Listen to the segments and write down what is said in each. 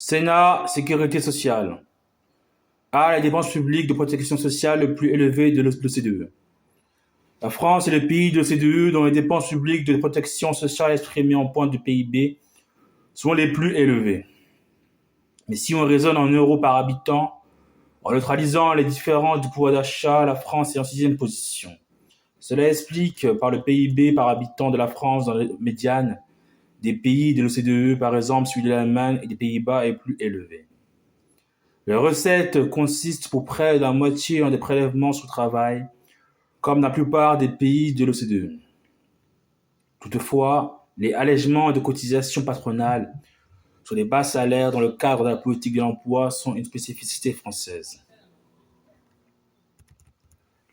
Sénat, sécurité sociale. A. La dépense publique de protection sociale le plus élevée de l'OCDE. La France est le pays de l'OCDE dont les dépenses publiques de protection sociale exprimées en points de PIB sont les plus élevées. Mais si on raisonne en euros par habitant, en neutralisant les différences du pouvoir d'achat, la France est en sixième position. Cela explique par le PIB par habitant de la France dans les médianes des pays de l'OCDE, par exemple celui de l'Allemagne et des Pays-Bas, est plus élevé. Les recettes consistent pour près de la moitié en des prélèvements sur le travail, comme dans la plupart des pays de l'OCDE. Toutefois, les allègements de cotisations patronales sur les bas salaires dans le cadre de la politique de l'emploi sont une spécificité française.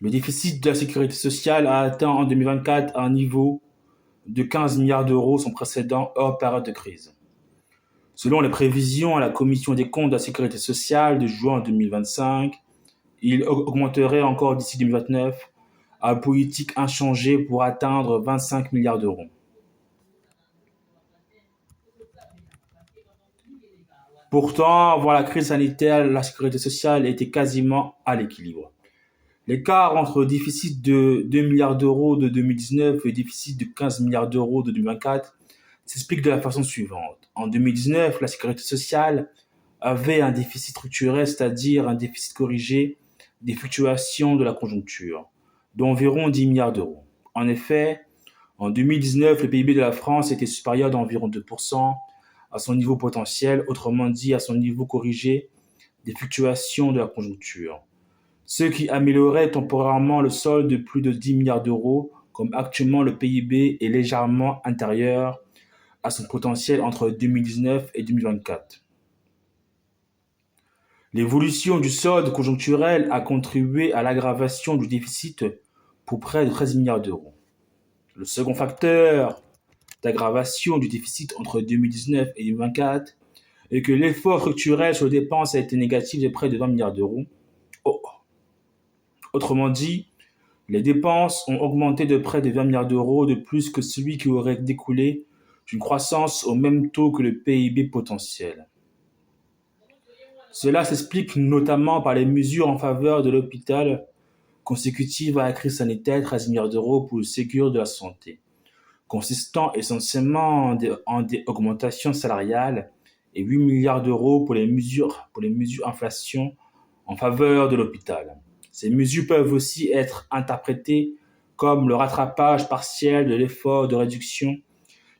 Le déficit de la sécurité sociale a atteint en 2024 un niveau de 15 milliards d'euros sans précédent hors période de crise. Selon les prévisions à la Commission des comptes de la sécurité sociale de juin 2025, il augmenterait encore d'ici 2029 à politique inchangée pour atteindre 25 milliards d'euros. Pourtant, avant la crise sanitaire, la sécurité sociale était quasiment à l'équilibre. L'écart entre le déficit de 2 milliards d'euros de 2019 et le déficit de 15 milliards d'euros de 2024 s'explique de la façon suivante. En 2019, la sécurité sociale avait un déficit structurel, c'est-à-dire un déficit corrigé des fluctuations de la conjoncture, d'environ 10 milliards d'euros. En effet, en 2019, le PIB de la France était supérieur d'environ 2% à son niveau potentiel, autrement dit à son niveau corrigé des fluctuations de la conjoncture, ce qui améliorait temporairement le solde de plus de 10 milliards d'euros, comme actuellement le PIB est légèrement intérieur à son potentiel entre 2019 et 2024. L'évolution du solde conjoncturel a contribué à l'aggravation du déficit pour près de 13 milliards d'euros. Le second facteur d'aggravation du déficit entre 2019 et 2024 est que l'effort structurel sur les dépenses a été négatif de près de 20 milliards d'euros. Autrement dit, les dépenses ont augmenté de près de 20 milliards d'euros de plus que celui qui aurait découlé d'une croissance au même taux que le PIB potentiel. Cela s'explique notamment par les mesures en faveur de l'hôpital consécutives à la crise sanitaire, 13 milliards d'euros pour le Ségur de la santé, consistant essentiellement en des augmentations salariales et 8 milliards d'euros pour les mesures inflation en faveur de l'hôpital. Ces mesures peuvent aussi être interprétées comme le rattrapage partiel de l'effort de réduction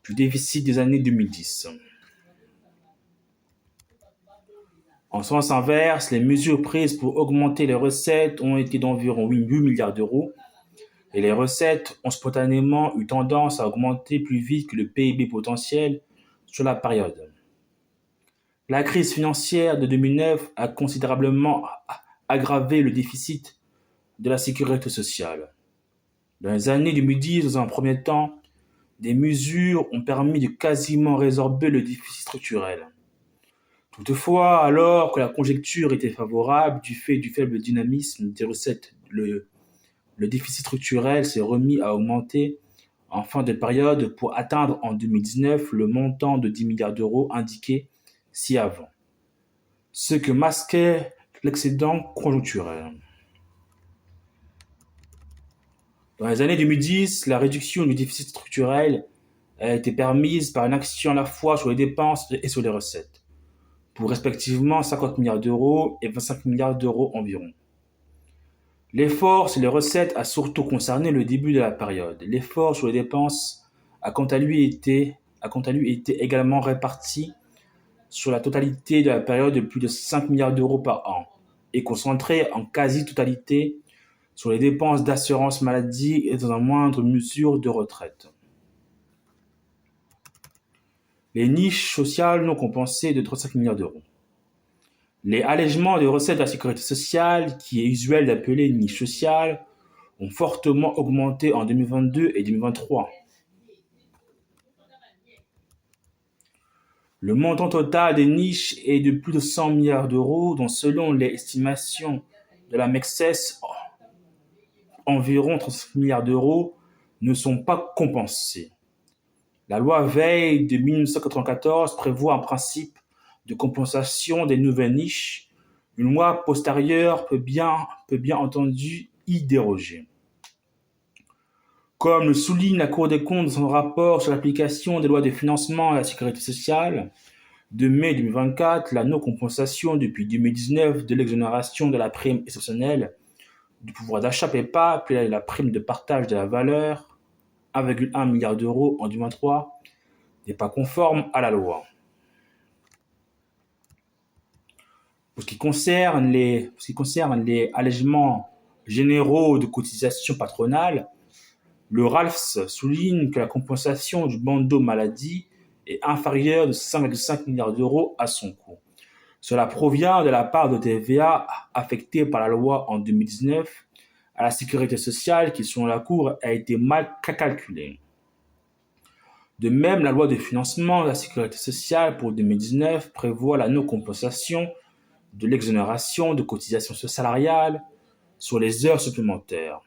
du déficit des années 2010. En sens inverse, les mesures prises pour augmenter les recettes ont été d'environ 8 milliards d'euros et les recettes ont spontanément eu tendance à augmenter plus vite que le PIB potentiel sur la période. La crise financière de 2009 a considérablement aggravé le déficit de la sécurité sociale. Dans les années 2010, dans un premier temps, des mesures ont permis de quasiment résorber le déficit structurel. Toutefois, alors que la conjoncture était favorable du fait du faible dynamisme des recettes, le déficit structurel s'est remis à augmenter en fin de période pour atteindre en 2019 le montant de 10 milliards d'euros indiqué ci-avant, ce que masquait l'excédent conjoncturel. Dans les années 2010, la réduction du déficit structurel a été permise par une action à la fois sur les dépenses et sur les recettes, pour respectivement 50 milliards d'euros et 25 milliards d'euros environ. L'effort sur les recettes a surtout concerné le début de la période. L'effort sur les dépenses a quant à lui été également réparti sur la totalité de la période de plus de 5 milliards d'euros par an et concentré en quasi-totalité sur les dépenses d'assurance maladie et dans une moindre mesure de retraite. Les niches sociales non compensées de 35 milliards d'euros. Les allègements de recettes de la sécurité sociale, qui est usuel d'appeler niche sociale, ont fortement augmenté en 2022 et 2023. Le montant total des niches est de plus de 100 milliards d'euros, dont selon les estimations de la MECSES, environ 35 milliards d'euros ne sont pas compensés. La loi Veil de 1994 prévoit un principe de compensation des nouvelles niches, une loi postérieure peut bien entendu y déroger. Comme le souligne la Cour des comptes dans son rapport sur l'application des lois de financement à la sécurité sociale de mai 2024, la non-compensation depuis 2019 de l'exonération de la prime exceptionnelle du pouvoir d'achat PEPA, appelée la prime de partage de la valeur, 1,1 milliard d'euros en 2023, n'est pas conforme à la loi. Pour ce qui concerne les allègements généraux de cotisations patronales, le RALFS souligne que la compensation du bandeau maladie est inférieure de 5,5 milliards d'euros à son coût. Cela provient de la part de TVA affectée par la loi en 2019 à la sécurité sociale qui, selon la Cour, a été mal calculée. De même, la loi de financement de la sécurité sociale pour 2019 prévoit la non-compensation de l'exonération de cotisations salariales sur les heures supplémentaires.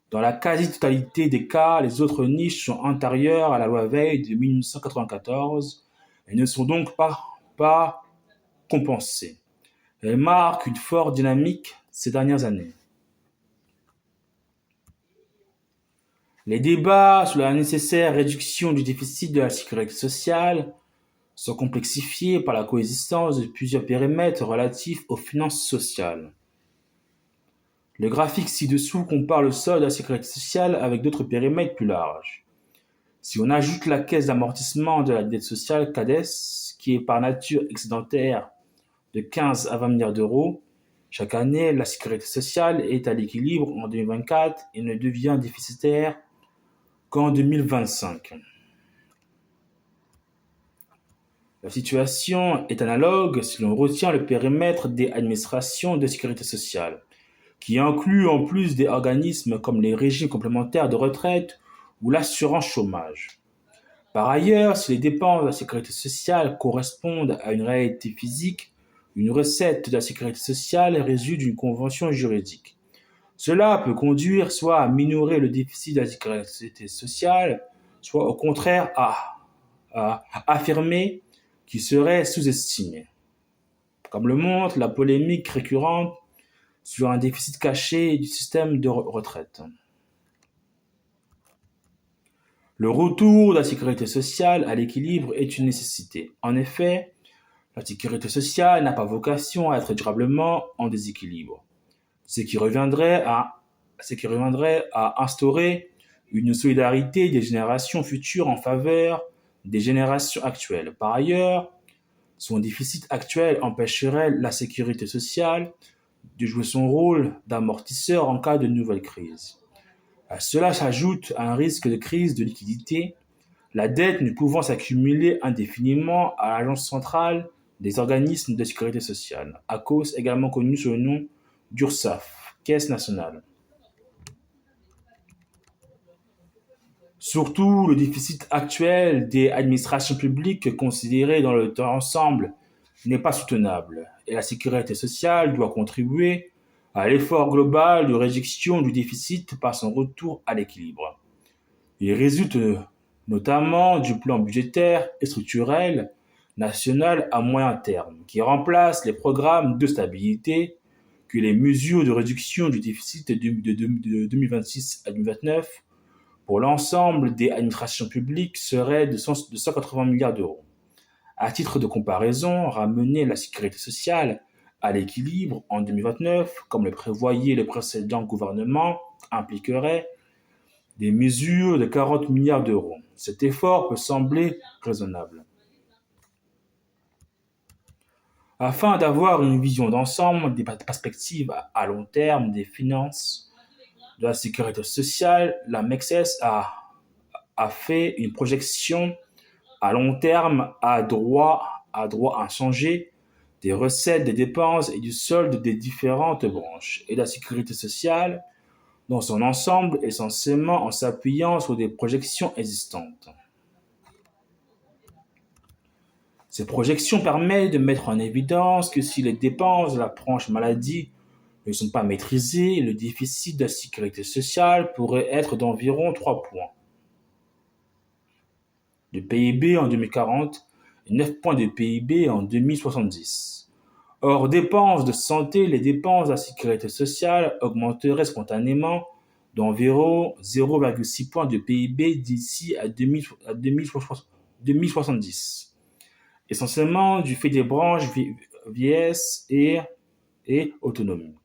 Dans la quasi-totalité des cas, les autres niches sont antérieures à la loi Veil de 1994 et ne sont donc pas compensées. Elles marquent une forte dynamique ces dernières années. Les débats sur la nécessaire réduction du déficit de la sécurité sociale sont complexifiés par la coexistence de plusieurs périmètres relatifs aux finances sociales. Le graphique ci-dessous compare le solde de la sécurité sociale avec d'autres périmètres plus larges. Si on ajoute la caisse d'amortissement de la dette sociale CADES, qui est par nature excédentaire de 15 à 20 milliards d'euros, chaque année, la sécurité sociale est à l'équilibre en 2024 et ne devient déficitaire qu'en 2025. La situation est analogue si l'on retient le périmètre des administrations de sécurité sociale, qui inclut en plus des organismes comme les régimes complémentaires de retraite ou l'assurance chômage. Par ailleurs, si les dépenses de la sécurité sociale correspondent à une réalité physique, une recette de la sécurité sociale résulte d'une convention juridique. Cela peut conduire soit à minorer le déficit de la sécurité sociale, soit au contraire à affirmer qu'il serait sous-estimé, comme le montre la polémique récurrente sur un déficit caché du système de retraite. Le retour de la sécurité sociale à l'équilibre est une nécessité. En effet, la sécurité sociale n'a pas vocation à être durablement en déséquilibre, ce qui reviendrait à instaurer une solidarité des générations futures en faveur des générations actuelles. Par ailleurs, son déficit actuel empêcherait la sécurité sociale de jouer son rôle d'amortisseur en cas de nouvelle crise. À cela s'ajoute un risque de crise de liquidité, la dette ne pouvant s'accumuler indéfiniment à l'Agence centrale des organismes de sécurité sociale, ACOS, également connue sous le nom d'URSSAF, Caisse nationale. Surtout, le déficit actuel des administrations publiques considéré dans le temps ensemble n'est pas soutenable et la sécurité sociale doit contribuer à l'effort global de réduction du déficit par son retour à l'équilibre. Il résulte notamment du plan budgétaire et structurel national à moyen terme, qui remplace les programmes de stabilité que les mesures de réduction du déficit de 2026 à 2029 pour l'ensemble des administrations publiques seraient de 180 milliards d'euros. À titre de comparaison, ramener la sécurité sociale à l'équilibre en 2029, comme le prévoyait le précédent gouvernement, impliquerait des mesures de 40 milliards d'euros. Cet effort peut sembler raisonnable. Afin d'avoir une vision d'ensemble des perspectives à long terme des finances de la sécurité sociale, la MECSES a fait une projection à long terme à droit inchangé des recettes, des dépenses et du solde des différentes branches et de la sécurité sociale dans son ensemble, essentiellement en s'appuyant sur des projections existantes. Ces projections permettent de mettre en évidence que si les dépenses de la branche maladie ne sont pas maîtrisées, le déficit de la sécurité sociale pourrait être d'environ 3 points de PIB en 2040 et 9 points de PIB en 2070. Hors dépenses de santé, les dépenses de la sécurité sociale augmenteraient spontanément d'environ 0,6 points de PIB d'ici à 2070, essentiellement du fait des branches vieillesse et autonomie.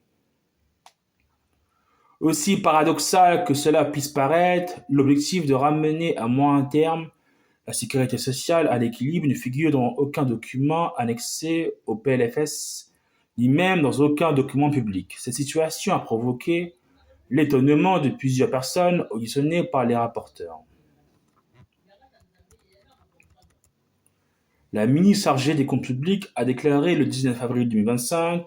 Aussi paradoxal que cela puisse paraître, l'objectif de ramener à moyen terme la sécurité sociale à l'équilibre ne figure dans aucun document annexé au PLFS, ni même dans aucun document public. Cette situation a provoqué l'étonnement de plusieurs personnes auditionnées par les rapporteurs. La ministre chargée des comptes publics a déclaré le 19 avril 2025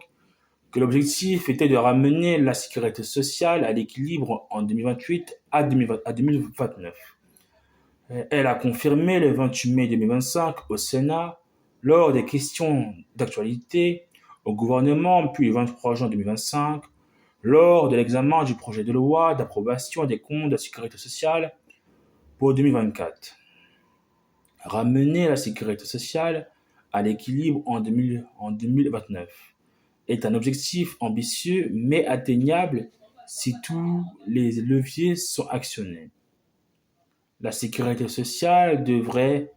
que l'objectif était de ramener la sécurité sociale à l'équilibre en 2028 à 2029. Elle a confirmé le 28 mai 2025 au Sénat, lors des questions d'actualité au gouvernement, puis le 23 juin 2025, lors de l'examen du projet de loi d'approbation des comptes de la sécurité sociale pour 2024. Ramener la sécurité sociale à l'équilibre en 2029 est un objectif ambitieux mais atteignable si tous les leviers sont actionnés. La sécurité sociale devrait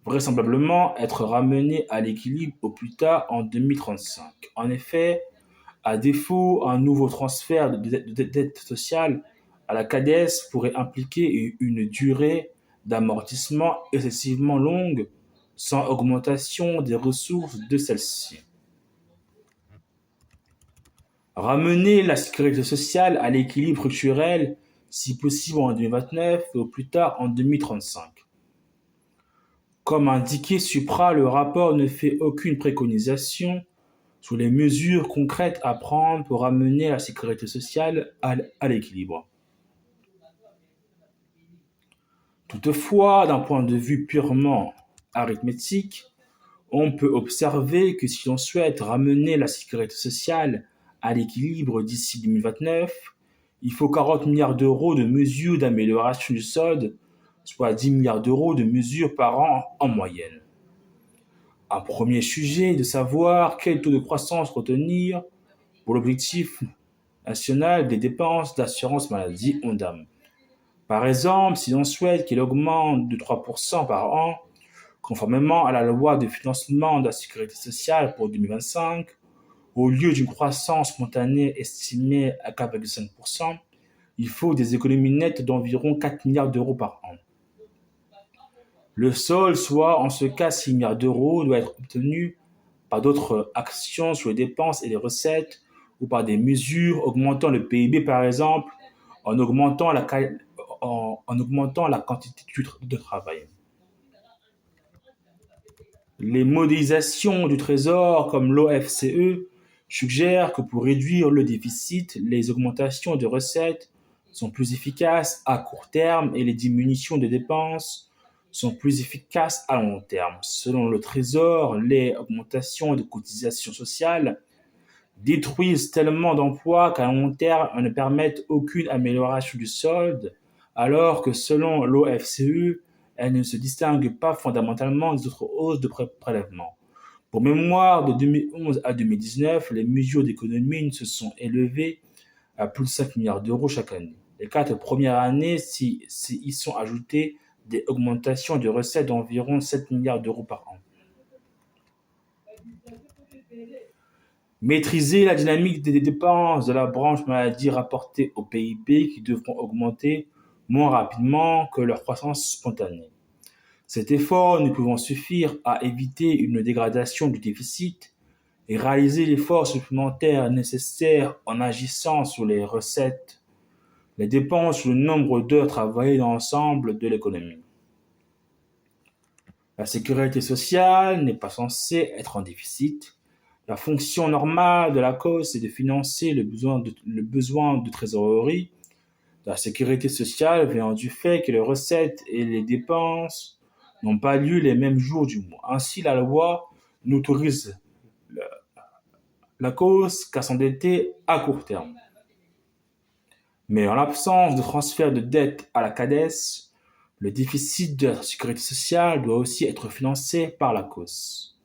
vraisemblablement être ramenée à l'équilibre au plus tard en 2035. En effet, à défaut, un nouveau transfert de dette sociale à la CADES pourrait impliquer une durée d'amortissement excessivement longue sans augmentation des ressources de celle-ci. Ramener la sécurité sociale à l'équilibre structurel, si possible en 2029 et au plus tard en 2035. Comme indiqué supra, le rapport ne fait aucune préconisation sur les mesures concrètes à prendre pour ramener la sécurité sociale à l'équilibre. Toutefois, d'un point de vue purement arithmétique, on peut observer que si l'on souhaite ramener la sécurité sociale à l'équilibre d'ici 2029, il faut 40 milliards d'euros de mesures d'amélioration du solde, soit 10 milliards d'euros de mesures par an en moyenne. Un premier sujet est de savoir quel taux de croissance retenir pour l'objectif national des dépenses d'assurance maladie ONDAM. Par exemple, si l'on souhaite qu'il augmente de 3% par an, conformément à la loi de financement de la sécurité sociale pour 2025, au lieu d'une croissance spontanée estimée à 4,5%, il faut des économies nettes d'environ 4 milliards d'euros par an. Le solde, soit en ce cas 6 milliards d'euros, doit être obtenu par d'autres actions sur les dépenses et les recettes ou par des mesures augmentant le PIB, par exemple, en augmentant la quantité de travail. Les modélisations du Trésor, comme l'OFCE, suggèrent que pour réduire le déficit, les augmentations de recettes sont plus efficaces à court terme et les diminutions de dépenses sont plus efficaces à long terme. Selon le Trésor, les augmentations de cotisations sociales détruisent tellement d'emplois qu'à long terme, elles ne permettent aucune amélioration du solde, alors que selon l'OFCE, elles ne se distinguent pas fondamentalement des autres hausses de prélèvements. Pour mémoire, de 2011 à 2019, les mesures d'économie se sont élevées à plus de 5 milliards d'euros chaque année. Les 4 premières années, y sont ajoutées des augmentations de recettes d'environ 7 milliards d'euros par an. Maîtriser la dynamique des dépenses de la branche maladie rapportées au PIB qui devront augmenter moins rapidement que leur croissance spontanée. Cet effort ne pouvant suffire à éviter une dégradation du déficit et réaliser l'effort supplémentaire nécessaire en agissant sur les recettes, les dépenses sur le nombre d'heures travaillées dans l'ensemble de l'économie. La sécurité sociale n'est pas censée être en déficit. La fonction normale de la cause, c'est de financer le besoin de trésorerie. La sécurité sociale vient du fait que les recettes et les dépenses n'ont pas lieu les mêmes jours du mois. Ainsi, la loi n'autorise la cause qu'à s'endetter à court terme. Mais en l'absence de transfert de dette à la CADES, Le déficit de la sécurité sociale doit aussi être financé par la cause.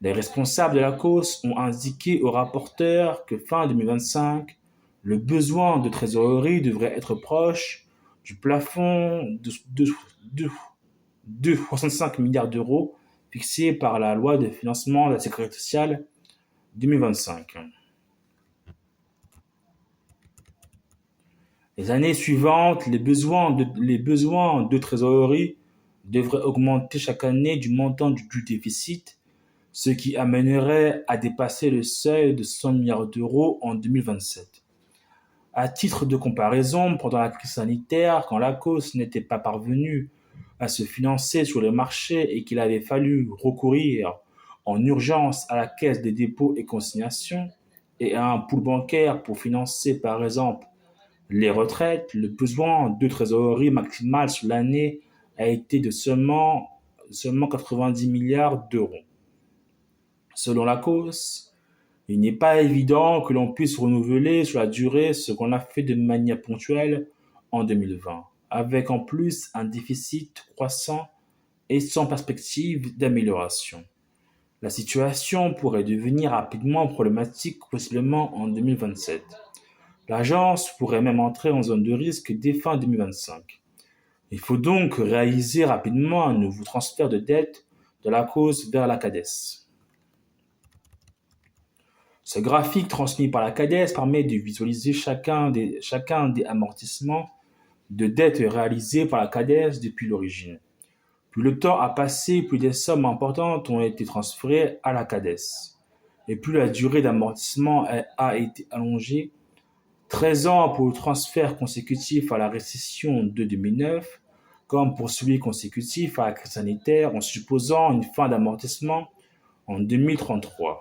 Les responsables de la cause ont indiqué au rapporteur que fin 2025, le besoin de trésorerie devrait être proche du plafond de 65 milliards d'euros fixé par la loi de financement de la sécurité sociale 2025. Les années suivantes, les besoins de trésorerie devraient augmenter chaque année du montant du déficit, ce qui amènerait à dépasser le seuil de 100 milliards d'euros en 2027. À titre de comparaison, pendant la crise sanitaire, quand la cause n'était pas parvenue à se financer sur les marchés et qu'il avait fallu recourir en urgence à la Caisse des dépôts et consignations et à un pool bancaire pour financer par exemple les retraites, le besoin de trésorerie maximale sur l'année a été de seulement 90 milliards d'euros. Selon la cause, il n'est pas évident que l'on puisse renouveler sur la durée ce qu'on a fait de manière ponctuelle en 2020, avec en plus un déficit croissant et sans perspective d'amélioration. La situation pourrait devenir rapidement problématique, possiblement en 2027. L'agence pourrait même entrer en zone de risque dès fin 2025. Il faut donc réaliser rapidement un nouveau transfert de dette de la cause vers la CADES. Ce graphique transmis par la CADES permet de visualiser chacun des amortissements de dettes réalisés par la CADES depuis l'origine. Plus le temps a passé, plus des sommes importantes ont été transférées à la CADES. Et plus la durée d'amortissement a été allongée, 13 ans pour le transfert consécutif à la récession de 2009, comme pour celui consécutif à la crise sanitaire, en supposant une fin d'amortissement en 2033.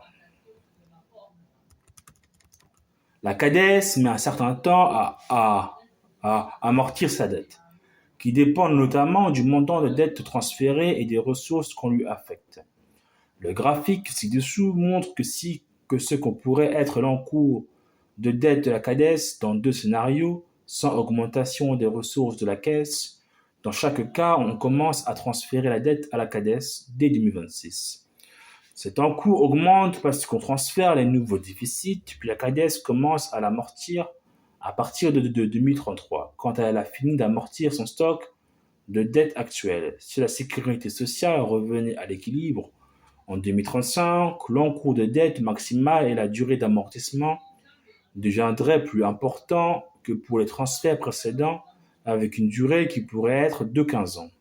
La CADES met un certain temps à amortir sa dette, qui dépend notamment du montant de dette transférée et des ressources qu'on lui affecte. Le graphique ci-dessous montre que ce qu'on pourrait être l'encours de dette de la CADES dans deux scénarios, sans augmentation des ressources de la caisse. Dans chaque cas, on commence à transférer la dette à la CADES dès 2026. Cet encours augmente parce qu'on transfère les nouveaux déficits, puis la CADES commence à l'amortir à partir de 2033, quand elle a fini d'amortir son stock de dette actuelle. Si la sécurité sociale revenait à l'équilibre en 2035, l'encours de dette maximale et la durée d'amortissement deviendraient plus importants que pour les transferts précédents, avec une durée qui pourrait être de 15 ans.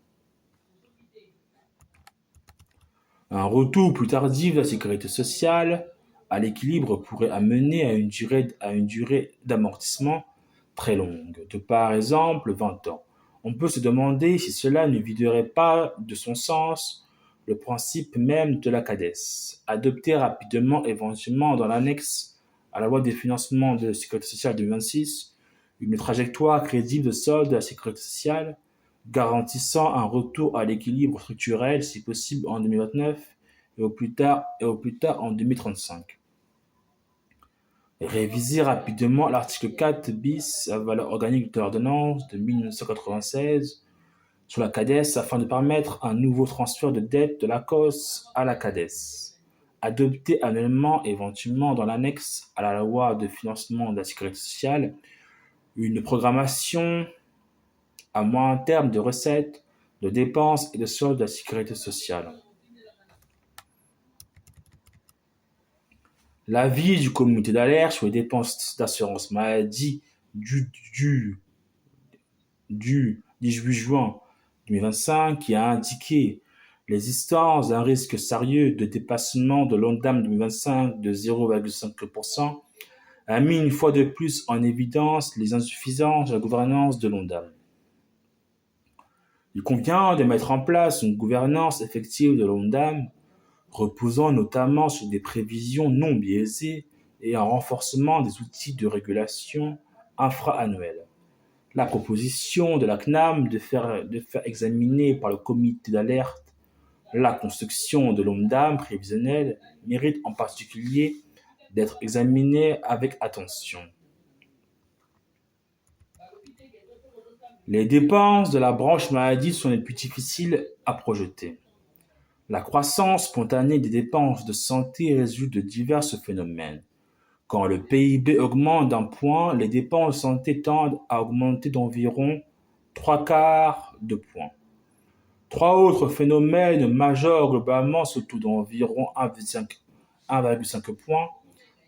Un retour plus tardif de la sécurité sociale à l'équilibre pourrait amener à une durée d'amortissement très longue, de par exemple 20 ans. On peut se demander si cela ne viderait pas de son sens le principe même de la CADES, adopté rapidement éventuellement dans l'annexe à la loi des financements de la sécurité sociale de 2026, une trajectoire crédible de solde de la sécurité sociale garantissant un retour à l'équilibre structurel si possible en 2029 et au plus tard en 2035. Réviser rapidement l'article 4 bis à valeur organique de l'ordonnance de 1996 sur la CADES afin de permettre un nouveau transfert de dette de la COS à la CADES, adopté annuellement éventuellement dans l'annexe à la loi de financement de la sécurité sociale, une programmation à moyen terme de recettes, de dépenses et de soldes de la sécurité sociale. L'avis du comité d'alerte sur les dépenses d'assurance maladie du 18 juin 2025 qui a indiqué l'existence d'un risque sérieux de dépassement de l'Ondam 2025 de 0,5% a mis une fois de plus en évidence les insuffisances de la gouvernance de l'Ondam. Il convient de mettre en place une gouvernance effective de l'Ondam, reposant notamment sur des prévisions non biaisées et un renforcement des outils de régulation infra-annuels. La proposition de la CNAM de faire examiner par le comité d'alerte la construction de l'Ondam prévisionnel mérite en particulier d'être examinée avec attention. Les dépenses de la branche maladie sont les plus difficiles à projeter. La croissance spontanée des dépenses de santé résulte de divers phénomènes. Quand le PIB augmente d'un point, les dépenses de santé tendent à augmenter d'environ trois quarts de point. Trois autres phénomènes majeurs globalement se trouvent d'environ 1,5 points.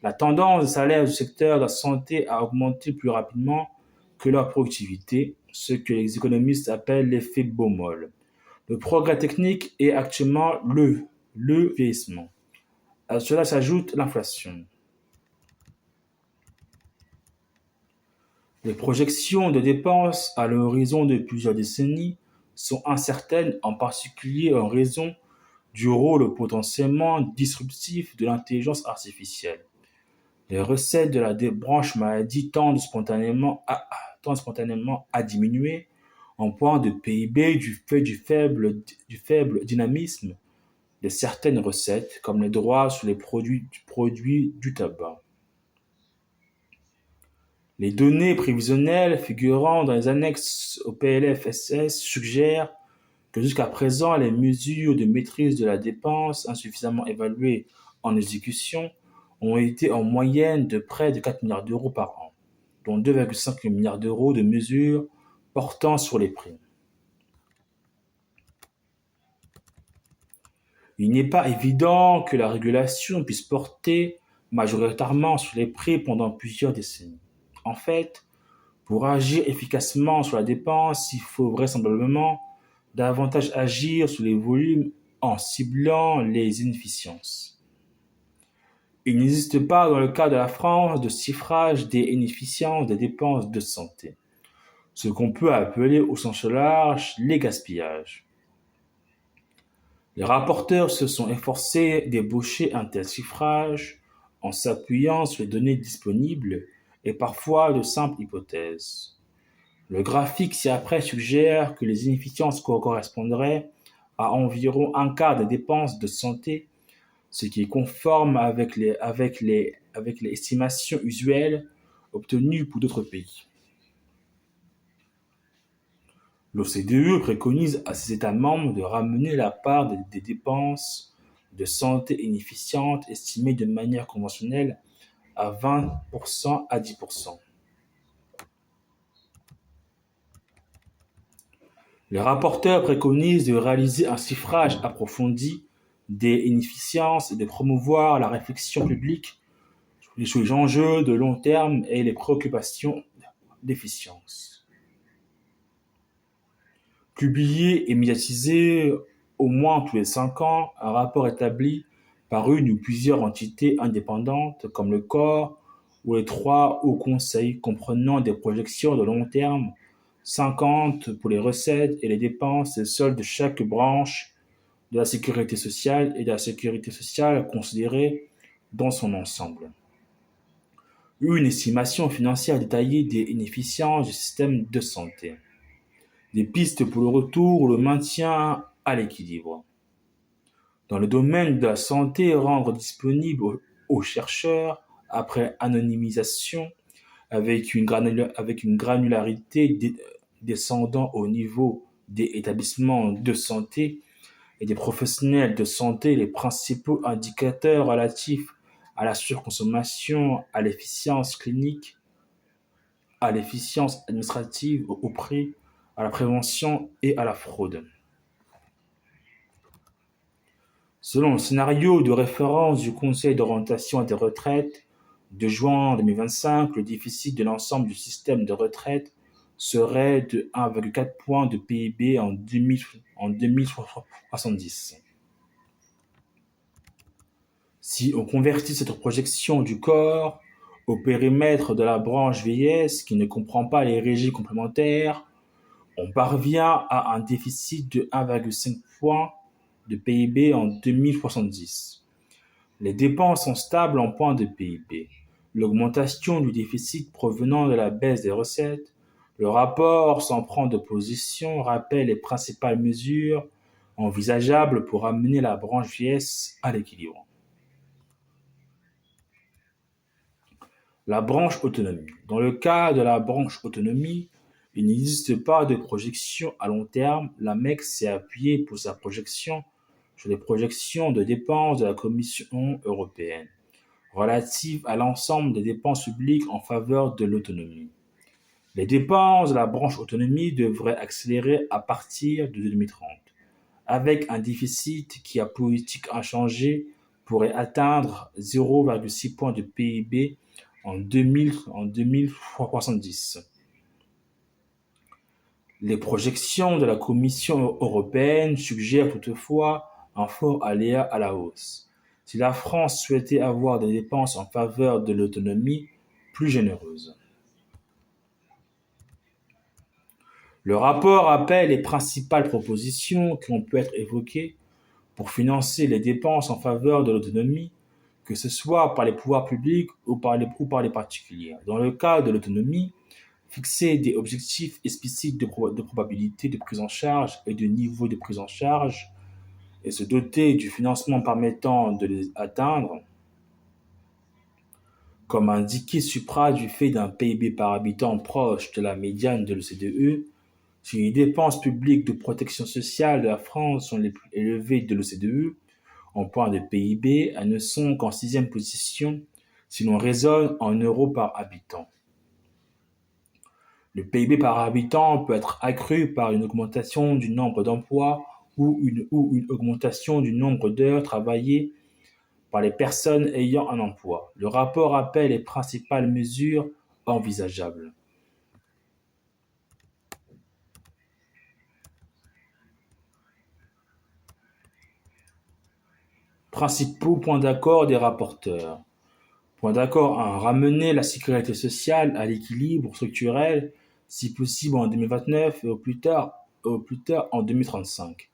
La tendance des salaires du secteur de la santé à augmenter plus rapidement que leur productivité, ce que les économistes appellent l'effet Baumol. Le progrès technique et actuellement le vieillissement. À cela s'ajoute l'inflation. Les projections de dépenses à l'horizon de plusieurs décennies sont incertaines, en particulier en raison du rôle potentiellement disruptif de l'intelligence artificielle. Les recettes de la branche maladie tendent spontanément à diminuer en point de PIB du fait du faible dynamisme de certaines recettes, comme les droits sur les produits du tabac. Les données prévisionnelles figurant dans les annexes au PLFSS suggèrent que jusqu'à présent, les mesures de maîtrise de la dépense insuffisamment évaluées en exécution ont été en moyenne de près de 4 milliards d'euros par an, dont 2,5 milliards d'euros de mesures portant sur les prix. Il n'est pas évident que la régulation puisse porter majoritairement sur les prix pendant plusieurs décennies. En fait, pour agir efficacement sur la dépense, il faut vraisemblablement davantage agir sur les volumes en ciblant les inefficiences. Il n'existe pas dans le cas de la France de chiffrage des inefficiences des dépenses de santé, ce qu'on peut appeler au sens large les gaspillages. Les rapporteurs se sont efforcés d'ébaucher un tel chiffrage en s'appuyant sur les données disponibles et parfois de simples hypothèses. Le graphique ci-après suggère que les inefficiences correspondraient à environ un quart des dépenses de santé, ce qui est conforme avec les estimations usuelles obtenues pour d'autres pays. L'OCDE préconise à ses États membres de ramener la part des dépenses de santé inefficientes estimées de manière conventionnelle à 20% à 10%. Les rapporteurs préconisent de réaliser un chiffrage approfondi des inefficiences et de promouvoir la réflexion publique sur les enjeux de long terme et les préoccupations d'efficience. Publié et médiatisé au moins tous les 5 ans, un rapport établi par une ou plusieurs entités indépendantes comme le corps ou les 3 hauts conseils comprenant des projections de long terme 50 pour les recettes et les dépenses et soldes de chaque branche de la sécurité sociale et de la sécurité sociale considérée dans son ensemble. Une estimation financière détaillée des inefficiences du système de santé. Des pistes pour le retour ou le maintien à l'équilibre. Dans le domaine de la santé, rendre disponible aux chercheurs, après anonymisation, avec une granularité descendant au niveau des établissements de santé et des professionnels de santé les principaux indicateurs relatifs à la surconsommation, à l'efficience clinique, à l'efficience administrative, au prix, à la prévention et à la fraude. Selon le scénario de référence du Conseil d'orientation des retraites de juin 2025, le déficit de l'ensemble du système de retraite serait de 1,4 points de PIB en 2070. Si on convertit cette projection du corps au périmètre de la branche vieillesse qui ne comprend pas les régies complémentaires, on parvient à un déficit de 1,5 points de PIB en 2070. Les dépenses sont stables en point de PIB. L'augmentation du déficit provenant de la baisse des recettes, le rapport sans prendre de position rappelle les principales mesures envisageables pour amener la branche vieillesse à l'équilibre. La branche autonomie. Dans le cas de la branche autonomie, Il n'existe pas de projection à long terme. La MEC s'est appuyée pour sa projection sur les projections de dépenses de la Commission européenne relatives à l'ensemble des dépenses publiques en faveur de l'autonomie. Les dépenses de la branche autonomie devraient accélérer à partir de 2030, avec un déficit qui, à politique inchangée, pourrait atteindre 0,6 points de PIB en 2070. Les projections de la Commission européenne suggèrent toutefois un fort aléa à la hausse. Si la France souhaitait avoir des dépenses en faveur de l'autonomie plus généreuses. Le rapport rappelle les principales propositions qui ont pu être évoquées pour financer les dépenses en faveur de l'autonomie, que ce soit par les pouvoirs publics ou par les particuliers. Dans le cas de l'autonomie, fixer des objectifs explicites de probabilité de prise en charge et de niveau de prise en charge et se doter du financement permettant de les atteindre, comme indiqué supra du fait d'un PIB par habitant proche de la médiane de l'OCDE. Si les dépenses publiques de protection sociale de la France sont les plus élevées de l'OCDE, en point de PIB, elles ne sont qu'en 6e position si l'on raisonne en euros par habitant. Le PIB par habitant peut être accru par une augmentation du nombre d'emplois ou une augmentation du nombre d'heures travaillées par les personnes ayant un emploi. Le rapport rappelle les principales mesures envisageables. Principaux points d'accord des rapporteurs. Point d'accord 1. Ramener la sécurité sociale à l'équilibre structurel, si possible en 2029 et au plus tard en 2035.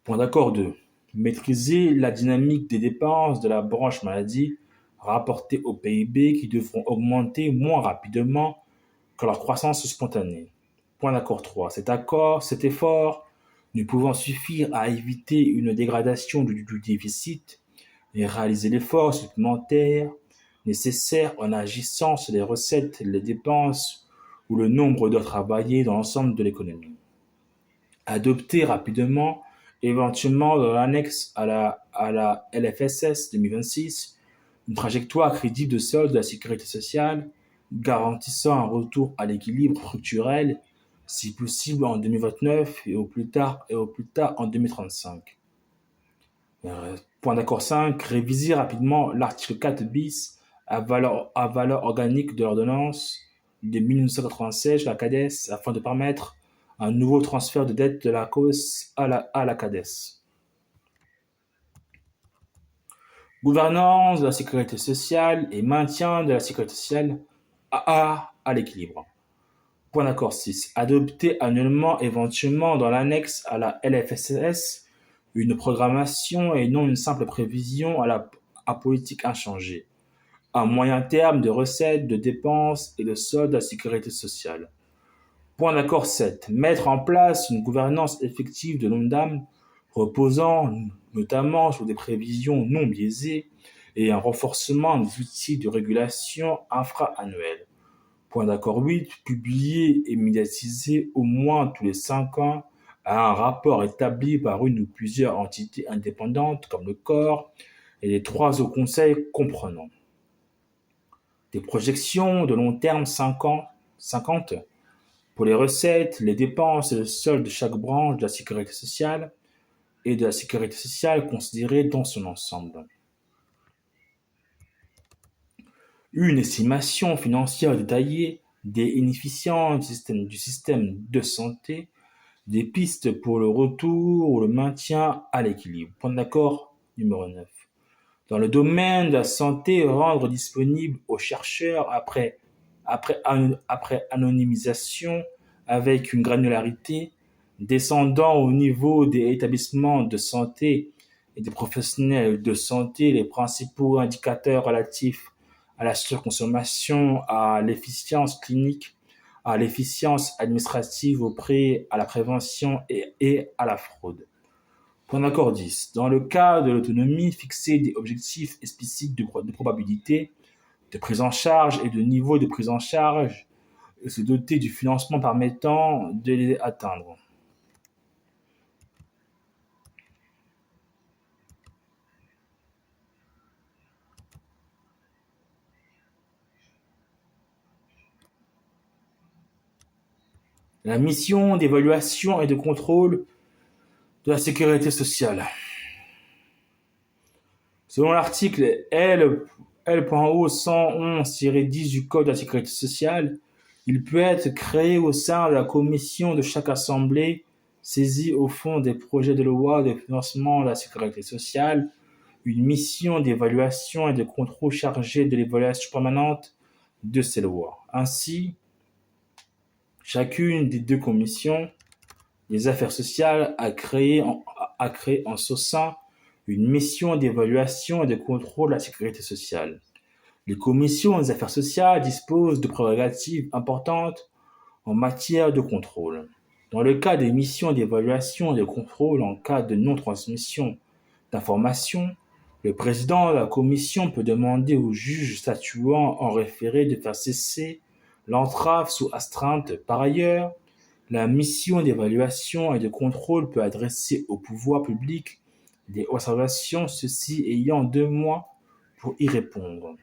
Point d'accord 2. Maîtriser la dynamique des dépenses de la branche maladie rapportées au PIB qui devront augmenter moins rapidement que leur croissance spontanée. Point d'accord 3. Cet effort ne pouvant suffire à éviter une dégradation du déficit et réaliser l'effort supplémentaire nécessaire en agissant sur les recettes, les dépenses ou le nombre d'heures travaillées dans l'ensemble de l'économie. Adopter rapidement, éventuellement dans l'annexe à la LFSS 2026, une trajectoire crédible de solde de la sécurité sociale garantissant un retour à l'équilibre structurel, si possible en 2029 et au plus tard en 2035. Point d'accord 5. Réviser rapidement l'article 4 bis à valeur organique de l'ordonnance de 1996 de la CADES afin de permettre un nouveau transfert de dette de la COS à la CADES. Gouvernance de la sécurité sociale et maintien de la sécurité sociale à l'équilibre. Point d'accord 6. Adopter annuellement, éventuellement dans l'annexe à la LFSS, une programmation et non une simple prévision à politique inchangée. Un moyen terme de recettes, de dépenses et de solde de la sécurité sociale. Point d'accord 7. Mettre en place une gouvernance effective de l'ONDAM reposant notamment sur des prévisions non biaisées et un renforcement des outils de régulation infra-annuels. Point d'accord 8. Publier et médiatiser au moins tous les 5 ans un rapport établi par une ou plusieurs entités indépendantes comme le corps et les 3 hauts conseils comprenant des projections de long terme 50 pour les recettes, les dépenses et le solde de chaque branche de la sécurité sociale et de la sécurité sociale considérée dans son ensemble. Une estimation financière détaillée des inefficiences du système de santé, des pistes pour le retour ou le maintien à l'équilibre. Point d'accord numéro 9. Dans le domaine de la santé, rendre disponible aux chercheurs après anonymisation avec une granularité descendant au niveau des établissements de santé et des professionnels de santé les principaux indicateurs relatifs à la surconsommation, à l'efficience clinique, à l'efficience administrative auprès à la prévention et à la fraude. Point d'accord 10. Dans le cas de l'autonomie, fixer des objectifs explicites de probabilité, de prise en charge et de niveau de prise en charge et se doter du financement permettant de les atteindre. La mission d'évaluation et de contrôle de la sécurité sociale. Selon l'article L.O. 111-10 du Code de la sécurité sociale, il peut être créé au sein de la commission de chaque assemblée saisie au fond des projets de loi de financement de la sécurité sociale une mission d'évaluation et de contrôle chargée de l'évaluation permanente de ces lois. Ainsi, chacune des deux commissions des affaires sociales a créé en son sein une mission d'évaluation et de contrôle de la sécurité sociale. Les commissions des affaires sociales disposent de prérogatives importantes en matière de contrôle. Dans le cas des missions d'évaluation et de contrôle en cas de non-transmission d'informations, le président de la commission peut demander au juge statuant en référé de faire cesser l'entrave sous astreinte. Par ailleurs, la mission d'évaluation et de contrôle peut adresser au pouvoir public des observations, ceux-ci ayant 2 mois pour y répondre.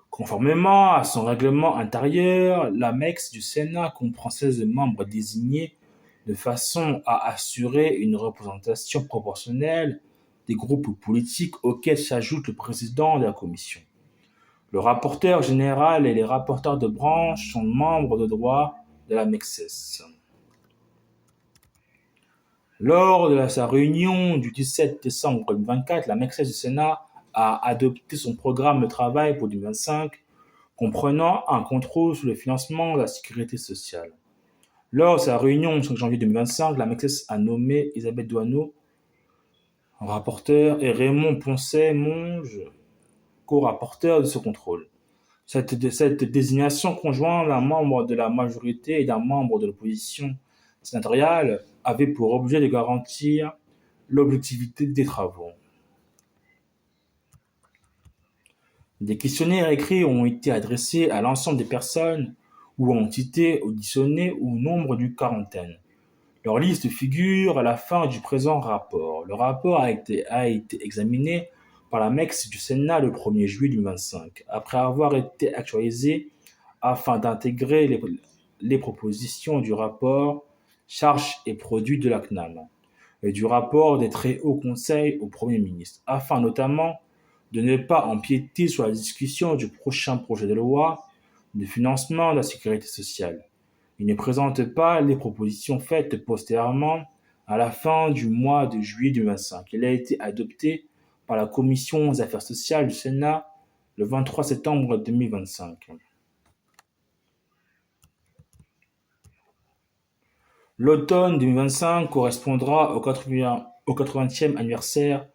Conformément à son règlement intérieur, l'AMEX du Sénat comprend 16 membres désignés de façon à assurer une représentation proportionnelle des groupes politiques auxquels s'ajoute le président de la commission. Le rapporteur général et les rapporteurs de branche sont membres de droit de la MEXES. Lors de sa réunion du 17 décembre 2024, la MEXES du Sénat a adopté son programme de travail pour 2025, comprenant un contrôle sur le financement de la sécurité sociale. Lors de sa réunion du 5 janvier 2025, la MEXES a nommé Elisabeth Doisneau rapporteur et Raymond Poncet-Monge co-rapporteur de ce contrôle. Cette désignation conjointe d'un membre de la majorité et d'un membre de l'opposition sénatoriale avait pour objet de garantir l'objectivité des travaux. Des questionnaires écrits ont été adressés à l'ensemble des personnes ou entités auditionnées au nombre d'une quarantaine. Leur liste figure à la fin du présent rapport. Le rapport a été examiné par la MEX du Sénat le 1er juillet 2025, après avoir été actualisé afin d'intégrer les propositions du rapport Charges et produits de la CNAM et du rapport des très hauts conseils au Premier ministre, afin notamment de ne pas empiéter sur la discussion du prochain projet de loi de financement de la sécurité sociale. Il ne présente pas les propositions faites postérieurement à la fin du mois de juillet 2025. Il a été adopté par la Commission des affaires sociales du Sénat le 23 septembre 2025. L'automne 2025 correspondra au 80e anniversaire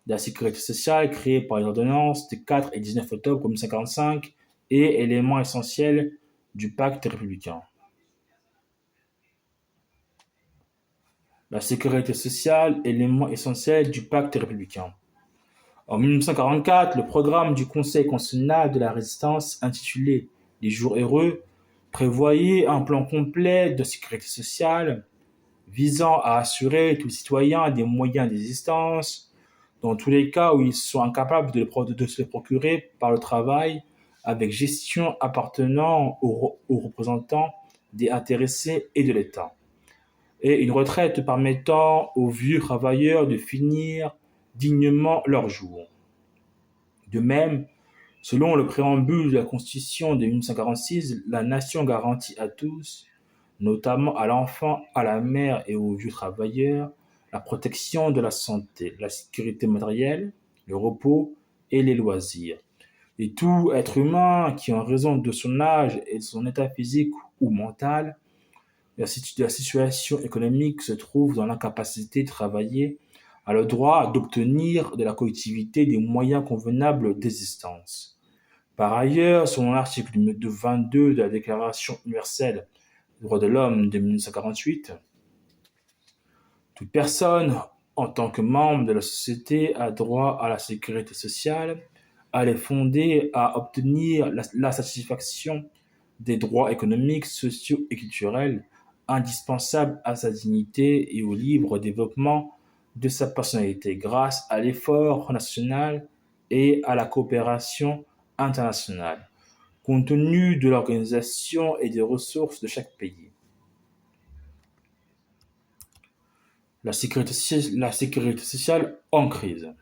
de la sécurité sociale créée par les ordonnances des 4 et 19 octobre 1945 et élément essentiel du pacte républicain. La sécurité sociale, élément essentiel du pacte républicain. En 1944, le programme du Conseil constitutionnel de la Résistance, intitulé « Les jours heureux », prévoyait un plan complet de sécurité sociale visant à assurer tous les citoyens des moyens d'existence dans tous les cas où ils sont incapables de se les procurer par le travail, avec gestion appartenant aux représentants des intéressés et de l'État, et une retraite permettant aux vieux travailleurs de finir dignement leurs jours. De même, selon le préambule de la Constitution de 1946, la nation garantit à tous, notamment à l'enfant, à la mère et aux vieux travailleurs, la protection de la santé, la sécurité matérielle, le repos et les loisirs. Et tout être humain qui, en raison de son âge et de son état physique ou mental, de la situation économique, se trouve dans l'incapacité de travailler, a le droit d'obtenir de la collectivité des moyens convenables d'existence. Par ailleurs, selon l'article 22 de la Déclaration universelle des droits de l'homme de 1948, toute personne, en tant que membre de la société, a droit à la sécurité sociale. Elle est fondée à obtenir la satisfaction des droits économiques, sociaux et culturels indispensables à sa dignité et au libre développement de sa personnalité grâce à l'effort national et à la coopération internationale, compte tenu de l'organisation et des ressources de chaque pays. La sécurité sociale en crise.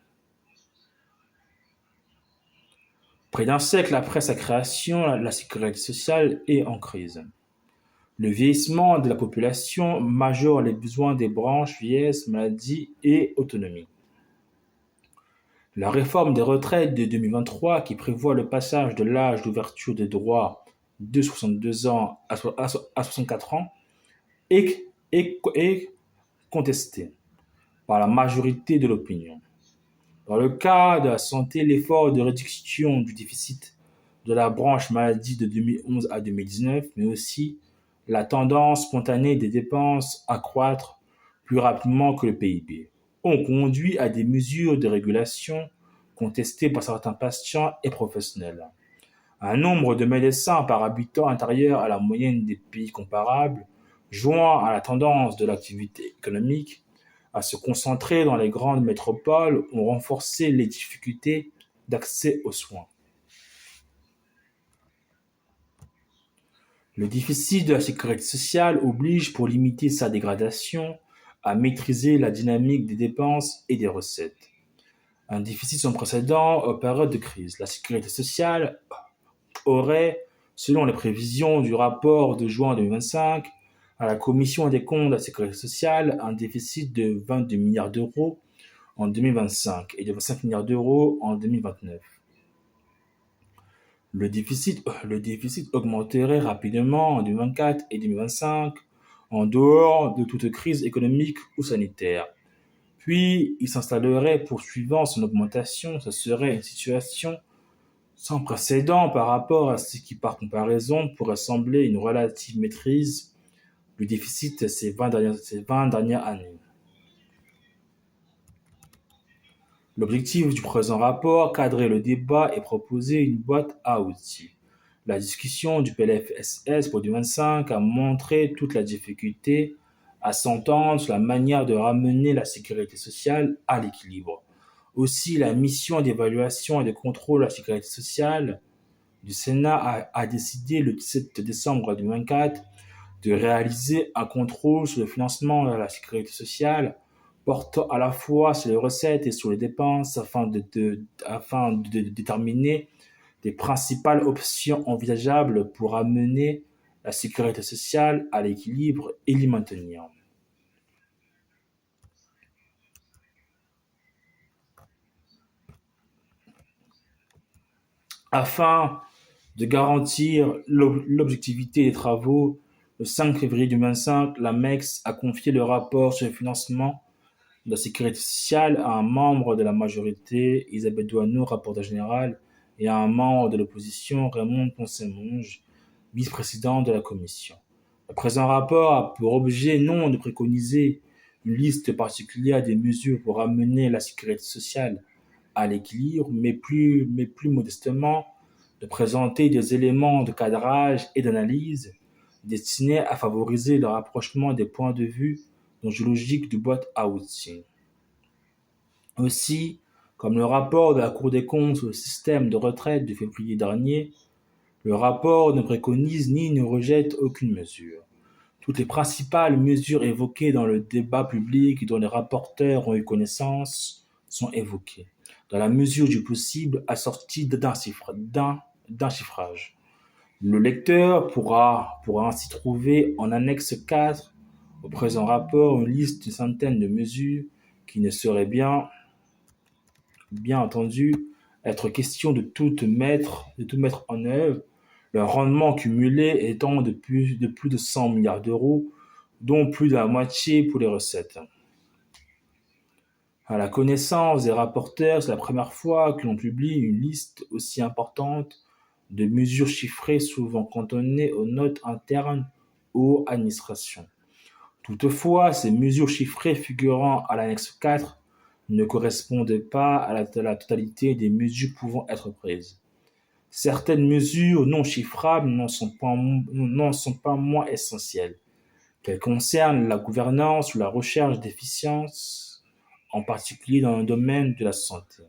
Près d'un siècle après sa création, la sécurité sociale est en crise. Le vieillissement de la population majore les besoins des branches vieillesse, maladie et autonomie. La réforme des retraites de 2023, qui prévoit le passage de l'âge d'ouverture des droits de 62 ans à 64 ans, est contestée par la majorité de l'opinion. Dans le cas de la santé, l'effort de réduction du déficit de la branche maladie de 2011 à 2019, mais aussi la tendance spontanée des dépenses à croître plus rapidement que le PIB, ont conduit à des mesures de régulation contestées par certains patients et professionnels. Un nombre de médecins par habitant intérieur à la moyenne des pays comparables, joint à la tendance de l'activité économique à se concentrer dans les grandes métropoles, ont renforcé les difficultés d'accès aux soins. Le déficit de la sécurité sociale oblige, pour limiter sa dégradation, à maîtriser la dynamique des dépenses et des recettes. Un déficit sans précédent aux périodes de crise. La sécurité sociale aurait, selon les prévisions du rapport de juin 2025 à la Commission des comptes de la sécurité sociale, un déficit de 22 milliards d'euros en 2025 et de 25 milliards d'euros en 2029. Le déficit augmenterait rapidement en 2024 et 2025 en dehors de toute crise économique ou sanitaire. Puis il s'installerait poursuivant son augmentation. Ce serait une situation sans précédent par rapport à ce qui, par comparaison, pourrait sembler une relative maîtrise du déficit ces 20 dernières années. L'objectif du présent rapport, cadrer le débat et proposer une boîte à outils. La discussion du PLFSS pour 2025 a montré toute la difficulté à s'entendre sur la manière de ramener la sécurité sociale à l'équilibre. Aussi, la mission d'évaluation et de contrôle de la sécurité sociale du Sénat a décidé le 17 décembre 2024 de réaliser un contrôle sur le financement de la sécurité sociale portant à la fois sur les recettes et sur les dépenses afin de déterminer les principales options envisageables pour amener la sécurité sociale à l'équilibre et l'y maintenir. Afin de garantir l'objectivité des travaux, le 5 février 2025, la MEX a confié le rapport sur le financement de la sécurité sociale à un membre de la majorité, Isabelle Douaneau, rapporteur général, et à un membre de l'opposition, Raymond Poncet-Monge, vice-président de la commission. Le présent rapport a pour objet non de préconiser une liste particulière des mesures pour amener la sécurité sociale à l'équilibre, mais plus modestement, de présenter des éléments de cadrage et d'analyse destinés à favoriser le rapprochement des points de vue dans une logique de boîte à outils. Aussi, comme le rapport de la Cour des comptes sur le système de retraite de février dernier, le rapport ne préconise ni ne rejette aucune mesure. Toutes les principales mesures évoquées dans le débat public et dont les rapporteurs ont eu connaissance sont évoquées, dans la mesure du possible assorties d'un chiffrage. Le lecteur pourra ainsi trouver en annexe 4 au présent rapport une liste de centaines de mesures qui ne seraient bien entendu être question de tout mettre en œuvre, leur rendement cumulé étant de plus de 100 milliards d'euros, dont plus de la moitié pour les recettes. À la connaissance des rapporteurs, c'est la première fois que l'on publie une liste aussi importante de mesures chiffrées souvent cantonnées aux notes internes ou aux administrations. Toutefois, ces mesures chiffrées figurant à l'annexe 4 ne correspondent pas à la totalité des mesures pouvant être prises. Certaines mesures non chiffrables n'en sont pas moins essentielles, qu'elles concernent la gouvernance ou la recherche d'efficience, en particulier dans le domaine de la santé.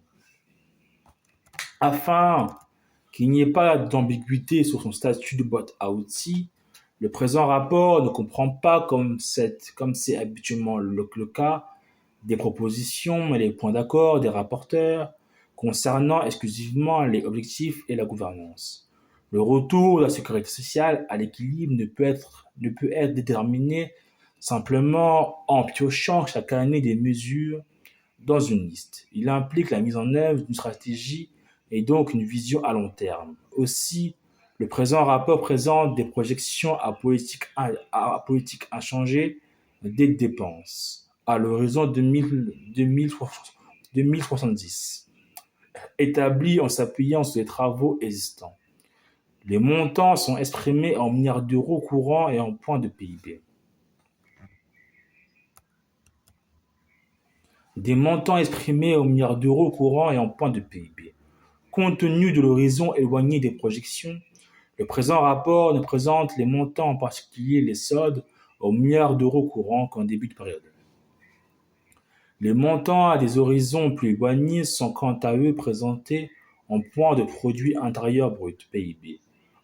Afin qu'il n'y ait pas d'ambiguïté sur son statut de boîte à outils, le présent rapport ne comprend pas, comme c'est habituellement le cas, des propositions et les points d'accord des rapporteurs concernant exclusivement les objectifs et la gouvernance. Le retour de la sécurité sociale à l'équilibre ne peut être déterminé simplement en piochant chaque année des mesures dans une liste. Il implique la mise en œuvre d'une stratégie et donc une vision à long terme. Aussi, le présent rapport présente des projections à politique inchangée des dépenses à l'horizon 2070, établies en s'appuyant sur les travaux existants. Les montants sont exprimés en milliards d'euros courants et en points de PIB. Des montants exprimés en milliards d'euros courants et en points de PIB. Compte tenu de l'horizon éloigné des projections, le présent rapport ne présente les montants, en particulier les soldes, aux milliards d'euros courants qu'en début de période. Les montants à des horizons plus éloignés sont quant à eux présentés en points de produit intérieur brut, PIB.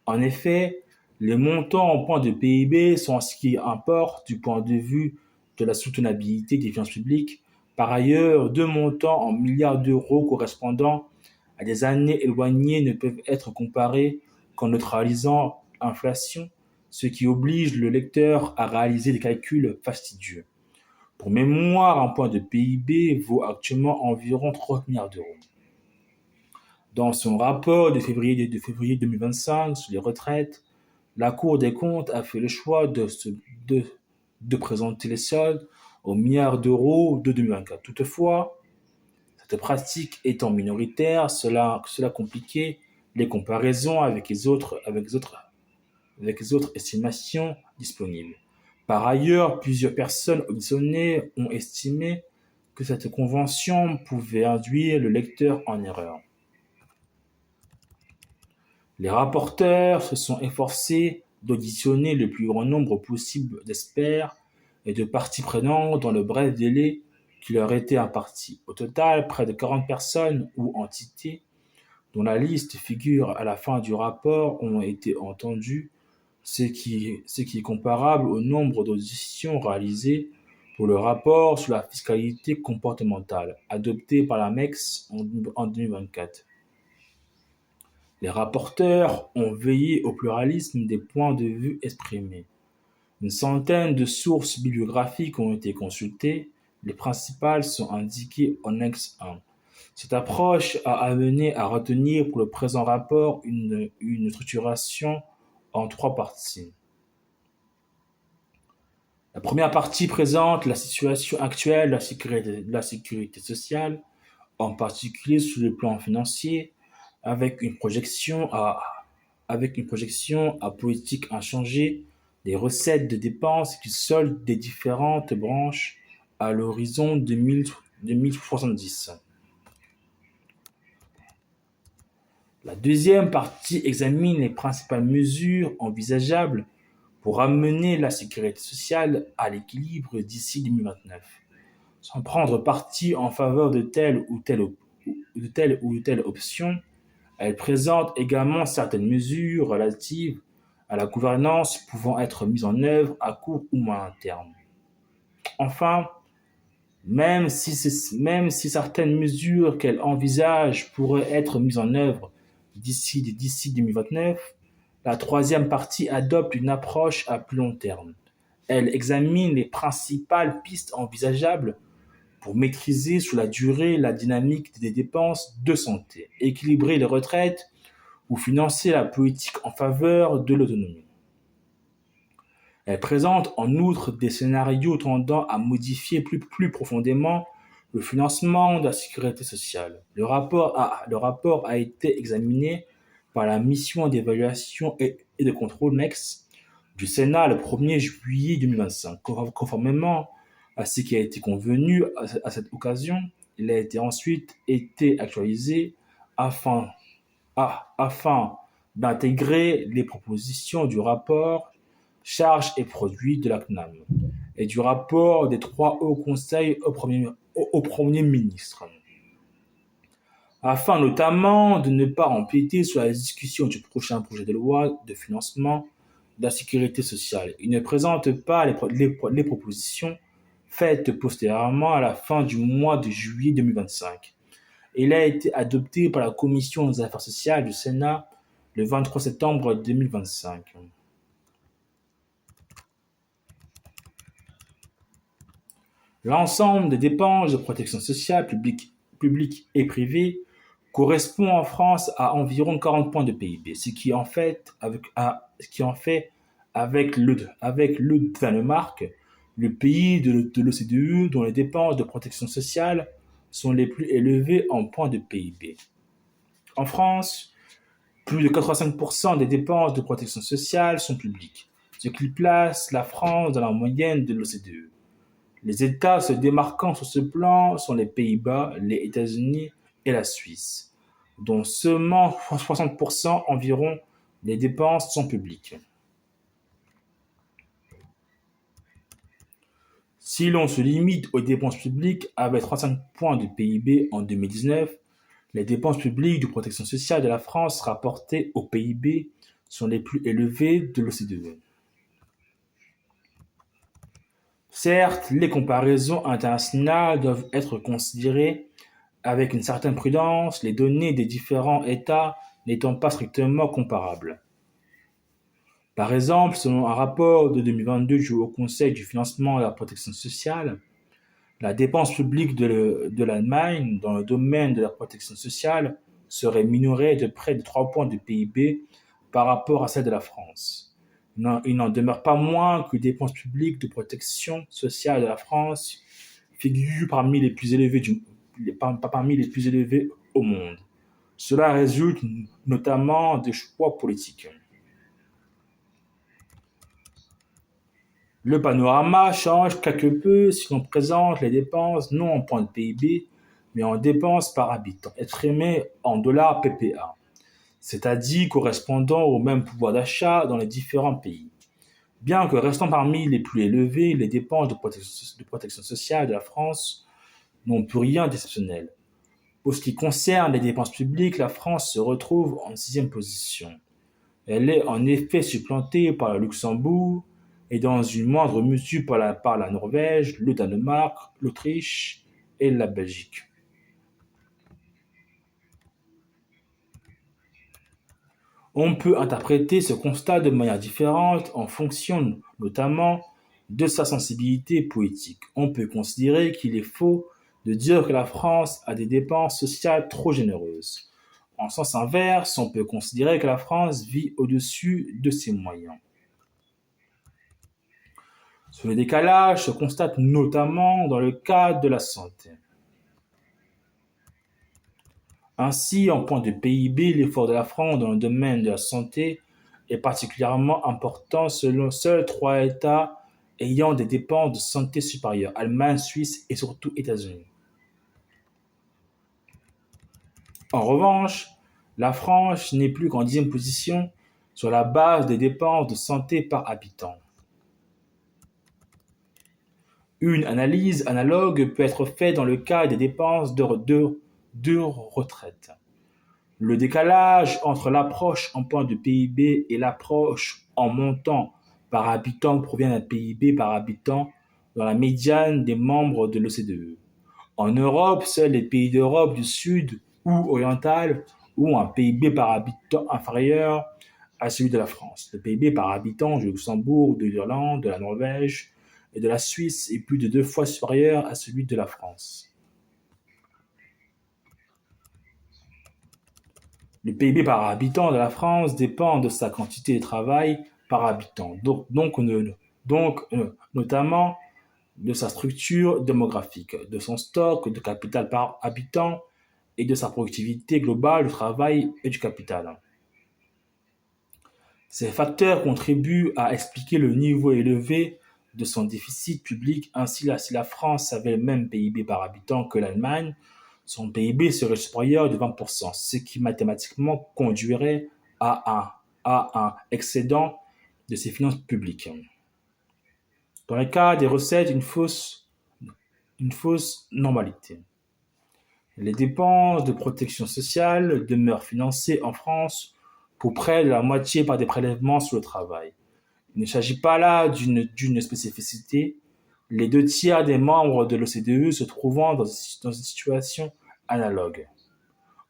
En effet, les montants en points de PIB sont ce qui importe du point de vue de la soutenabilité des finances publiques. Par ailleurs, deux montants en milliards d'euros correspondant à des années éloignées ne peuvent être comparés qu'en neutralisant l'inflation, ce qui oblige le lecteur à réaliser des calculs fastidieux. Pour mémoire, un point de PIB vaut actuellement environ 30 milliards d'euros. Dans son rapport de février 2025 sur les retraites, la Cour des comptes a fait le choix de présenter les soldes aux milliards d'euros de 2024. Toutefois, cette pratique étant minoritaire, cela compliquait les comparaisons avec les autres estimations disponibles. Par ailleurs, plusieurs personnes auditionnées ont estimé que cette convention pouvait induire le lecteur en erreur. Les rapporteurs se sont efforcés d'auditionner le plus grand nombre possible d'experts et de parties prenantes dans le bref délai qui leur était imparti. Au total, près de 40 personnes ou entités, dont la liste figure à la fin du rapport, ont été entendues, ce qui est comparable au nombre d'auditions réalisées pour le rapport sur la fiscalité comportementale, adopté par la MEX en 2024. Les rapporteurs ont veillé au pluralisme des points de vue exprimés. Une centaine de sources bibliographiques ont été consultées, les principales sont indiquées en annexe 1. Cette approche a amené à retenir pour le présent rapport une structuration en trois parties. La première partie présente la situation actuelle de la sécurité sociale, en particulier sur le plan financier, avec une projection à politique inchangée des recettes de dépenses et du solde des différentes branches à l'horizon 2070. La deuxième partie examine les principales mesures envisageables pour ramener la sécurité sociale à l'équilibre d'ici 2029, sans prendre parti en faveur de telle ou telle option. Elle présente également certaines mesures relatives à la gouvernance pouvant être mises en œuvre à court ou moyen terme. Enfin, même si certaines mesures qu'elle envisage pourraient être mises en œuvre d'ici 2029, la troisième partie adopte une approche à plus long terme. Elle examine les principales pistes envisageables pour maîtriser sur la durée la dynamique des dépenses de santé, équilibrer les retraites ou financer la politique en faveur de l'autonomie. Elle présente en outre des scénarios tendant à modifier plus profondément le financement de la sécurité sociale. Le rapport a été examiné par la mission d'évaluation et de contrôle MEX du Sénat le 1er juillet 2025. Conformément à ce qui a été convenu à cette occasion, il a ensuite été actualisé afin afin d'intégrer les propositions du rapport Charges et produits de la CNAM et du rapport des trois hauts conseils au Premier ministre, afin notamment de ne pas empiéter sur la discussion du prochain projet de loi de financement de la sécurité sociale. Il ne présente pas les propositions faites postérieurement à la fin du mois de juillet 2025. Il a été adopté par la Commission des affaires sociales du Sénat le 23 septembre 2025. L'ensemble des dépenses de protection sociale publique et privée correspond en France à environ 40 points de PIB, ce qui en fait avec le Danemark le pays de l'OCDE dont les dépenses de protection sociale sont les plus élevées en points de PIB. En France, plus de 85% des dépenses de protection sociale sont publiques, ce qui place la France dans la moyenne de l'OCDE. Les États se démarquant sur ce plan sont les Pays-Bas, les États-Unis et la Suisse, dont seulement 60% environ des dépenses sont publiques. Si l'on se limite aux dépenses publiques avec 35 points de PIB en 2019, les dépenses publiques de protection sociale de la France rapportées au PIB sont les plus élevées de l'OCDE. Certes, les comparaisons internationales doivent être considérées avec une certaine prudence, les données des différents États n'étant pas strictement comparables. Par exemple, selon un rapport de 2022 du Haut Conseil du financement de la protection sociale, la dépense publique de l'Allemagne dans le domaine de la protection sociale serait minorée de près de 3 points de PIB par rapport à celle de la France. Il n'en demeure pas moins que les dépenses publiques de protection sociale de la France figurent parmi les plus élevées au monde. Cela résulte notamment des choix politiques. Le panorama change quelque peu si l'on présente les dépenses non en points de PIB, mais en dépenses par habitant, exprimées en dollars PPA, c'est-à-dire correspondant au même pouvoir d'achat dans les différents pays. Bien que restant parmi les plus élevés, les dépenses de protection sociale de la France n'ont plus rien d'exceptionnel. Pour ce qui concerne les dépenses publiques, la France se retrouve en 6e position. Elle est en effet supplantée par le Luxembourg et dans une moindre mesure par la Norvège, le Danemark, l'Autriche et la Belgique. On peut interpréter ce constat de manière différente en fonction notamment de sa sensibilité poétique. On peut considérer qu'il est faux de dire que la France a des dépenses sociales trop généreuses. En sens inverse, on peut considérer que la France vit au-dessus de ses moyens. Ce décalage se constate notamment dans le cadre de la santé. Ainsi, en point de PIB, l'effort de la France dans le domaine de la santé est particulièrement important selon seuls 3 États ayant des dépenses de santé supérieures, Allemagne, Suisse et surtout États-Unis. En revanche, la France n'est plus qu'en 10e position sur la base des dépenses de santé par habitant. Une analyse analogue peut être faite dans le cas des dépenses de retraite. Le décalage entre l'approche en point de PIB et l'approche en montant par habitant provient d'un PIB par habitant dans la médiane des membres de l'OCDE. En Europe, seuls les pays d'Europe du Sud ou orientale ont un PIB par habitant inférieur à celui de la France. Le PIB par habitant du Luxembourg, de l'Irlande, de la Norvège et de la Suisse est plus de 2 fois supérieur à celui de la France. Le PIB par habitant de la France dépend de sa quantité de travail par habitant, notamment de sa structure démographique, de son stock de capital par habitant et de sa productivité globale du travail et du capital. Ces facteurs contribuent à expliquer le niveau élevé de son déficit public. Ainsi, si la France avait le même PIB par habitant que l'Allemagne, son PIB serait supérieur de 20%, ce qui mathématiquement conduirait à un excédent de ses finances publiques. Dans le cas des recettes, une fausse normalité. Les dépenses de protection sociale demeurent financées en France pour près de la moitié par des prélèvements sur le travail. Il ne s'agit pas là d'une spécificité, les deux tiers des membres de l'OCDE se trouvant dans une situation analogue.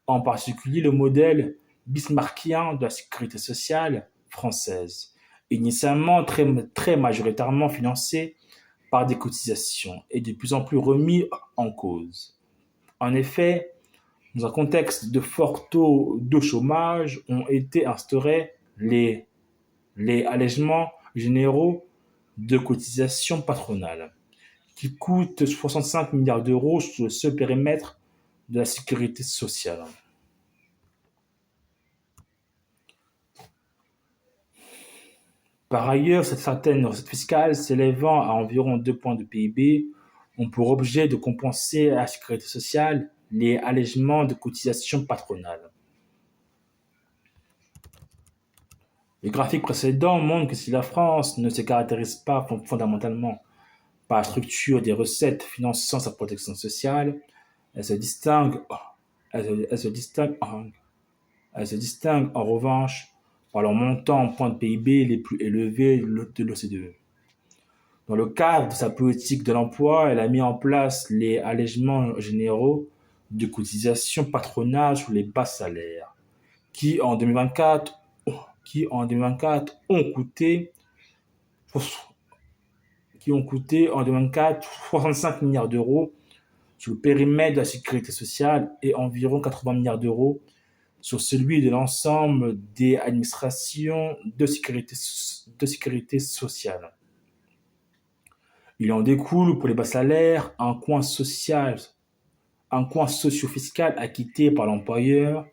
En particulier le modèle bismarckien de la sécurité sociale française, initialement très majoritairement financé par des cotisations, est de plus en plus remis en cause. En effet, dans un contexte de fort taux de chômage, ont été instaurés les allègements généraux de cotisations patronales, qui coûtent 65 milliards d'euros sur le seul périmètre de la sécurité sociale. Par ailleurs, certaines recettes fiscales s'élevant à environ 2 points de PIB ont pour objet de compenser à la sécurité sociale les allègements de cotisations patronales. Le graphique précédent montre que si la France ne se caractérise pas fondamentalement par la structure des recettes finançant sa protection sociale, elle se distingue, elle se distingue, elle se distingue en revanche par leur montant en points de PIB les plus élevés de l'OCDE. Dans le cadre de sa politique de l'emploi, elle a mis en place les allègements généraux de cotisations patronales sur les bas salaires, qui en 2024 ont coûté en 2024 65 milliards d'euros sur le périmètre de la sécurité sociale et environ 80 milliards d'euros sur celui de l'ensemble des administrations de sécurité sociale. Il en découle pour les bas salaires un coût socio-fiscal acquitté par l'employeur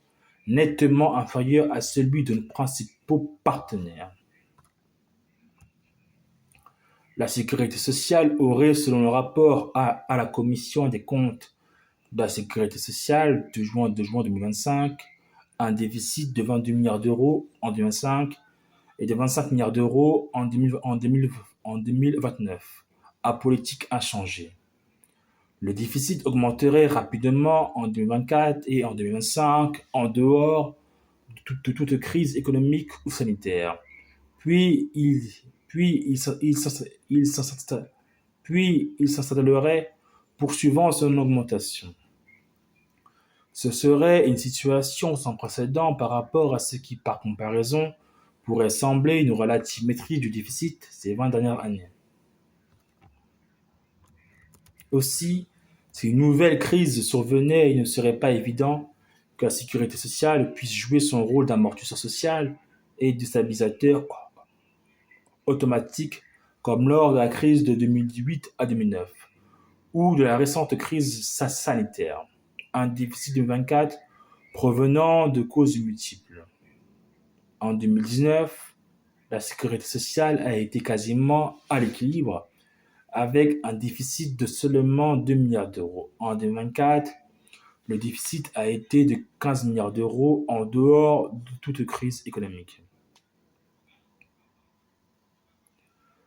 nettement inférieur à celui de nos principaux partenaires. La sécurité sociale aurait, selon le rapport à la Commission des comptes de la sécurité sociale de juin 2025, un déficit de 22 milliards d'euros en 2025 et de 25 milliards d'euros en 2029, à politique inchangée. Le déficit augmenterait rapidement en 2024 et en 2025 en dehors de toute crise économique ou sanitaire. Puis il s'installerait poursuivant son augmentation. Ce serait une situation sans précédent par rapport à ce qui, par comparaison, pourrait sembler une relative maîtrise du déficit ces 20 dernières années. Aussi, si une nouvelle crise survenait, il ne serait pas évident que la sécurité sociale puisse jouer son rôle d'amortisseur social et de stabilisateur automatique comme lors de la crise de 2008 à 2009 ou de la récente crise sanitaire. Un déficit de 24 provenant de causes multiples. En 2019, la sécurité sociale a été quasiment à l'équilibre avec un déficit de seulement 2 milliards d'euros. En 2024, le déficit a été de 15 milliards d'euros en dehors de toute crise économique.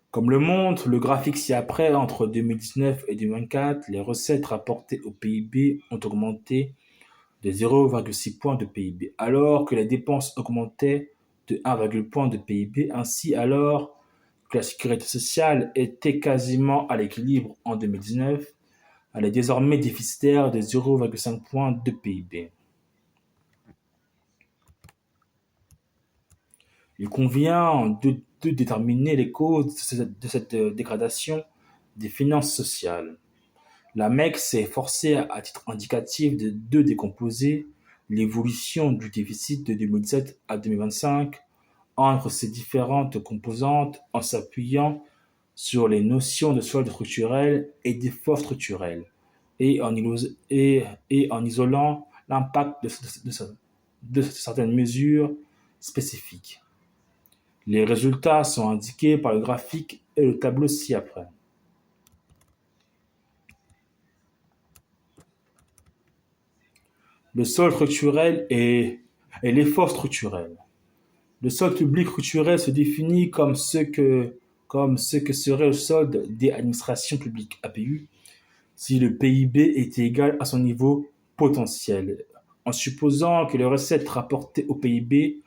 Comme le montre le graphique ci-après, entre 2019 et 2024, les recettes rapportées au PIB ont augmenté de 0,6 points de PIB, alors que les dépenses augmentaient de 1,1 point de PIB. Ainsi, alors que la sécurité sociale était quasiment à l'équilibre en 2019, elle est désormais déficitaire de 0,5 points de PIB. Il convient de déterminer les causes de cette dégradation des finances sociales. La MEC s'est efforcée, à titre indicatif, de décomposer l'évolution du déficit de 2017 à 2025 entre ses différentes composantes en s'appuyant sur les notions de solde structurel et d'effort structurel et en isolant l'impact de certaines mesures spécifiques. Les résultats sont indiqués par le graphique et le tableau ci-après. Le solde structurel et l'effort structurel. Le solde public structurel se définit comme ce que serait le solde des administrations publiques APU si le PIB était égal à son niveau potentiel. En supposant que les recettes rapportées au PIB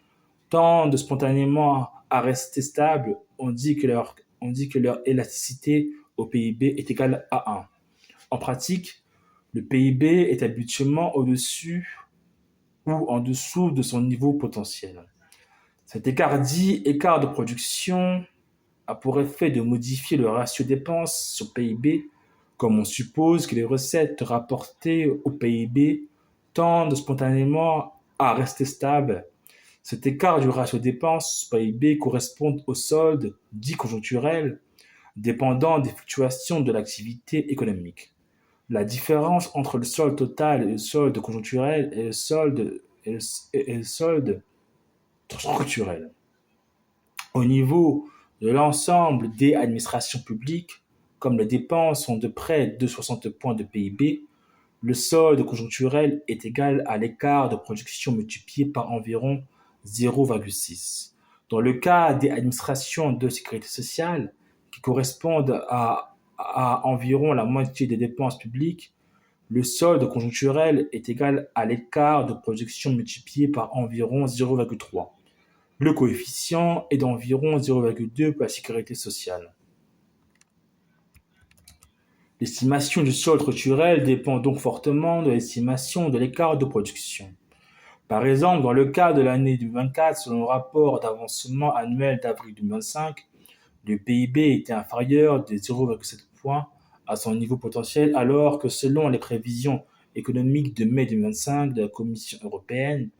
tendent spontanément à rester stables, on dit que leur élasticité au PIB est égale à 1. En pratique, le PIB est habituellement au-dessus ou en dessous de son niveau potentiel. Cet écart dit écart de production a pour effet de modifier le ratio dépenses sur PIB, comme on suppose que les recettes rapportées au PIB tendent spontanément à rester stables. Cet écart du ratio dépenses PIB correspond au solde dit conjoncturel, dépendant des fluctuations de l'activité économique. La différence entre le solde total et le solde conjoncturel est le solde structurel. Au niveau de l'ensemble des administrations publiques, comme les dépenses sont de près de 60 points de PIB, le solde conjoncturel est égal à l'écart de production multiplié par environ 0,6. Dans le cas des administrations de sécurité sociale, qui correspondent à environ la moitié des dépenses publiques, le solde conjoncturel est égal à l'écart de production multiplié par environ 0,3. Le coefficient est d'environ 0,2 pour la sécurité sociale. L'estimation du solde structurel dépend donc fortement de l'estimation de l'écart de production. Par exemple, dans le cas de l'année 2024, selon le rapport d'avancement annuel d'avril 2025, le PIB était inférieur de 0,7 points à son niveau potentiel, alors que selon les prévisions économiques de mai 2025 de la Commission européenne,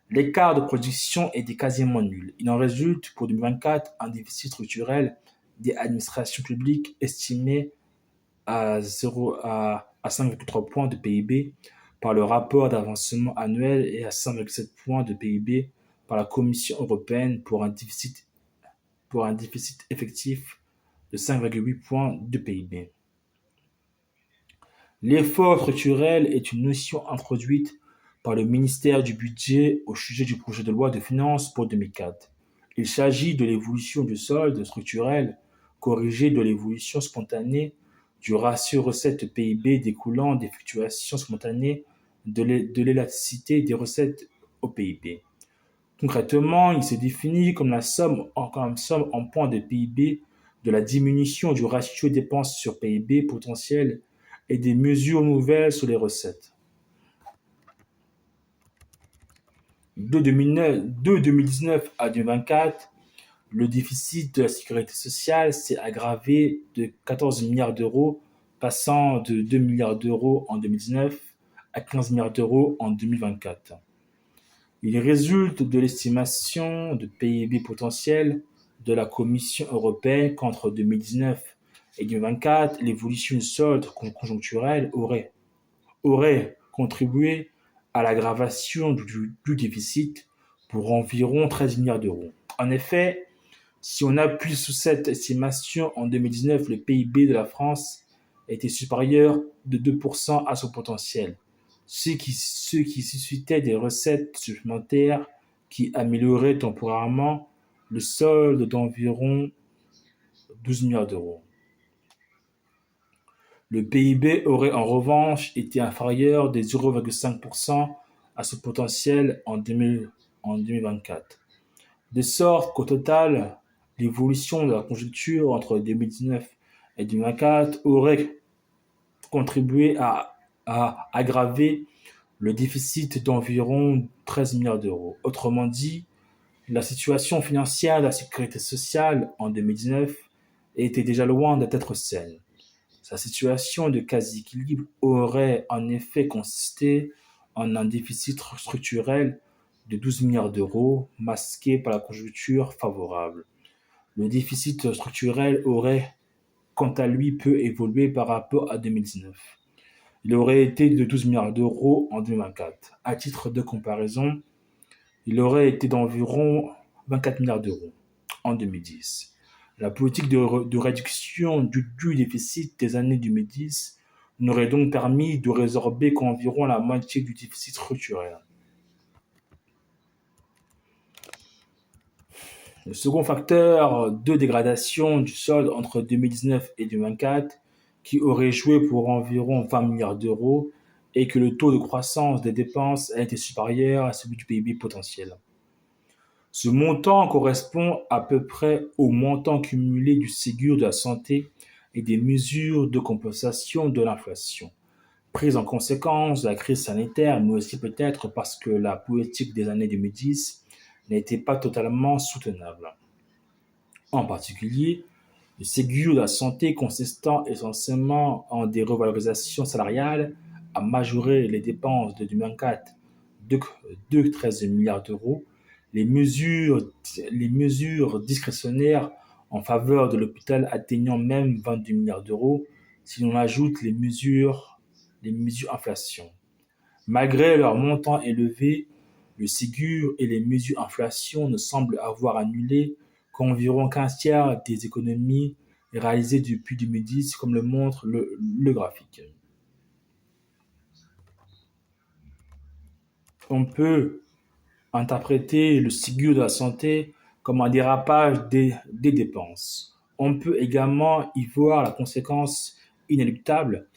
l'écart de production était quasiment nul. Il en résulte pour 2024 un déficit structurel des administrations publiques estimé à 5,3 points de PIB par le rapport d'avancement annuel et à 5,7 points de PIB par la Commission européenne pour un déficit effectif de 5,8 points de PIB. L'effort structurel est une notion introduite par le ministère du Budget au sujet du projet de loi de finances pour 2004. Il s'agit de l'évolution du solde structurel corrigé de l'évolution spontanée du ratio recettes-PIB découlant des fluctuations spontanées de l'élasticité des recettes au PIB. Concrètement, il se définit comme la somme en points de PIB de la diminution du ratio dépenses sur PIB potentiel et des mesures nouvelles sur les recettes. De 2019 à 2024, le déficit de la sécurité sociale s'est aggravé de 14 milliards d'euros, passant de 2 milliards d'euros en 2019 à 15 milliards d'euros en 2024. Il résulte de l'estimation de PIB potentiel de la Commission européenne qu'entre 2019 et 2024, l'évolution du solde conjoncturel aurait contribué à l'aggravation du déficit pour environ 13 milliards d'euros. En effet, si on appuie sur cette estimation, en 2019, le PIB de la France était supérieur de 2% à son potentiel, ce qui suscitait des recettes supplémentaires qui amélioraient temporairement le solde d'environ 12 milliards d'euros. Le PIB aurait en revanche été inférieur de 0,5% à son potentiel en 2024. De sorte qu'au total, l'évolution de la conjoncture entre 2019 et 2024 aurait contribué à aggraver le déficit d'environ 13 milliards d'euros. Autrement dit, la situation financière de la sécurité sociale en 2019 était déjà loin d'être saine. Sa situation de quasi-équilibre aurait en effet consisté en un déficit structurel de 12 milliards d'euros, masqué par la conjoncture favorable. Le déficit structurel aurait, quant à lui, peu évolué par rapport à 2019. Il aurait été de 12 milliards d'euros en 2024. À titre de comparaison, il aurait été d'environ 24 milliards d'euros en 2010. La politique de réduction du déficit des années 2010 n'aurait donc permis de résorber qu'environ la moitié du déficit structurel. Le second facteur de dégradation du solde entre 2019 et 2024, qui aurait joué pour environ 20 milliards d'euros, est que le taux de croissance des dépenses a été supérieur à celui du PIB potentiel. Ce montant correspond à peu près au montant cumulé du Ségur de la santé et des mesures de compensation de l'inflation, prises en conséquence de la crise sanitaire, mais aussi peut-être parce que la politique des années 2010 n'était pas totalement soutenable. En particulier, le Ségur de la santé consistant essentiellement en des revalorisations salariales a majoré les dépenses de 2024 de 13 milliards d'euros. Les mesures, les mesures discrétionnaires en faveur de l'hôpital atteignant même 22 milliards d'euros si l'on ajoute les mesures inflation. Malgré leur montant élevé, le Ségur et les mesures inflation ne semblent avoir annulé qu'environ 15 tiers des économies réalisées depuis 2010, comme le montre le graphique. On peut interpréter le Ségur de la santé comme un dérapage des dépenses. On peut également y voir la conséquence inéluctable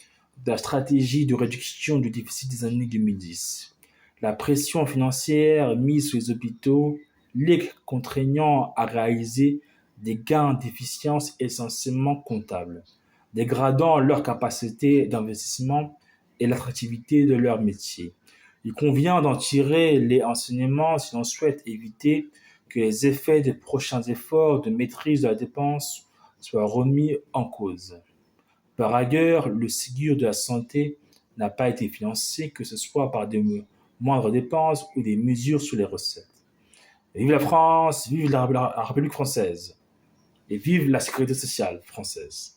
de la stratégie de réduction du déficit des années 2010. La pression financière mise sur les hôpitaux les contraignant à réaliser des gains d'efficience essentiellement comptables, dégradant leur capacité d'investissement et l'attractivité de leur métier. Il convient d'en tirer les enseignements si l'on souhaite éviter que les effets des prochains efforts de maîtrise de la dépense soient remis en cause. Par ailleurs, le Ségur de la santé n'a pas été financé, que ce soit par de moindres dépenses ou des mesures sur les recettes. Vive la France, vive la République française et vive la sécurité sociale française.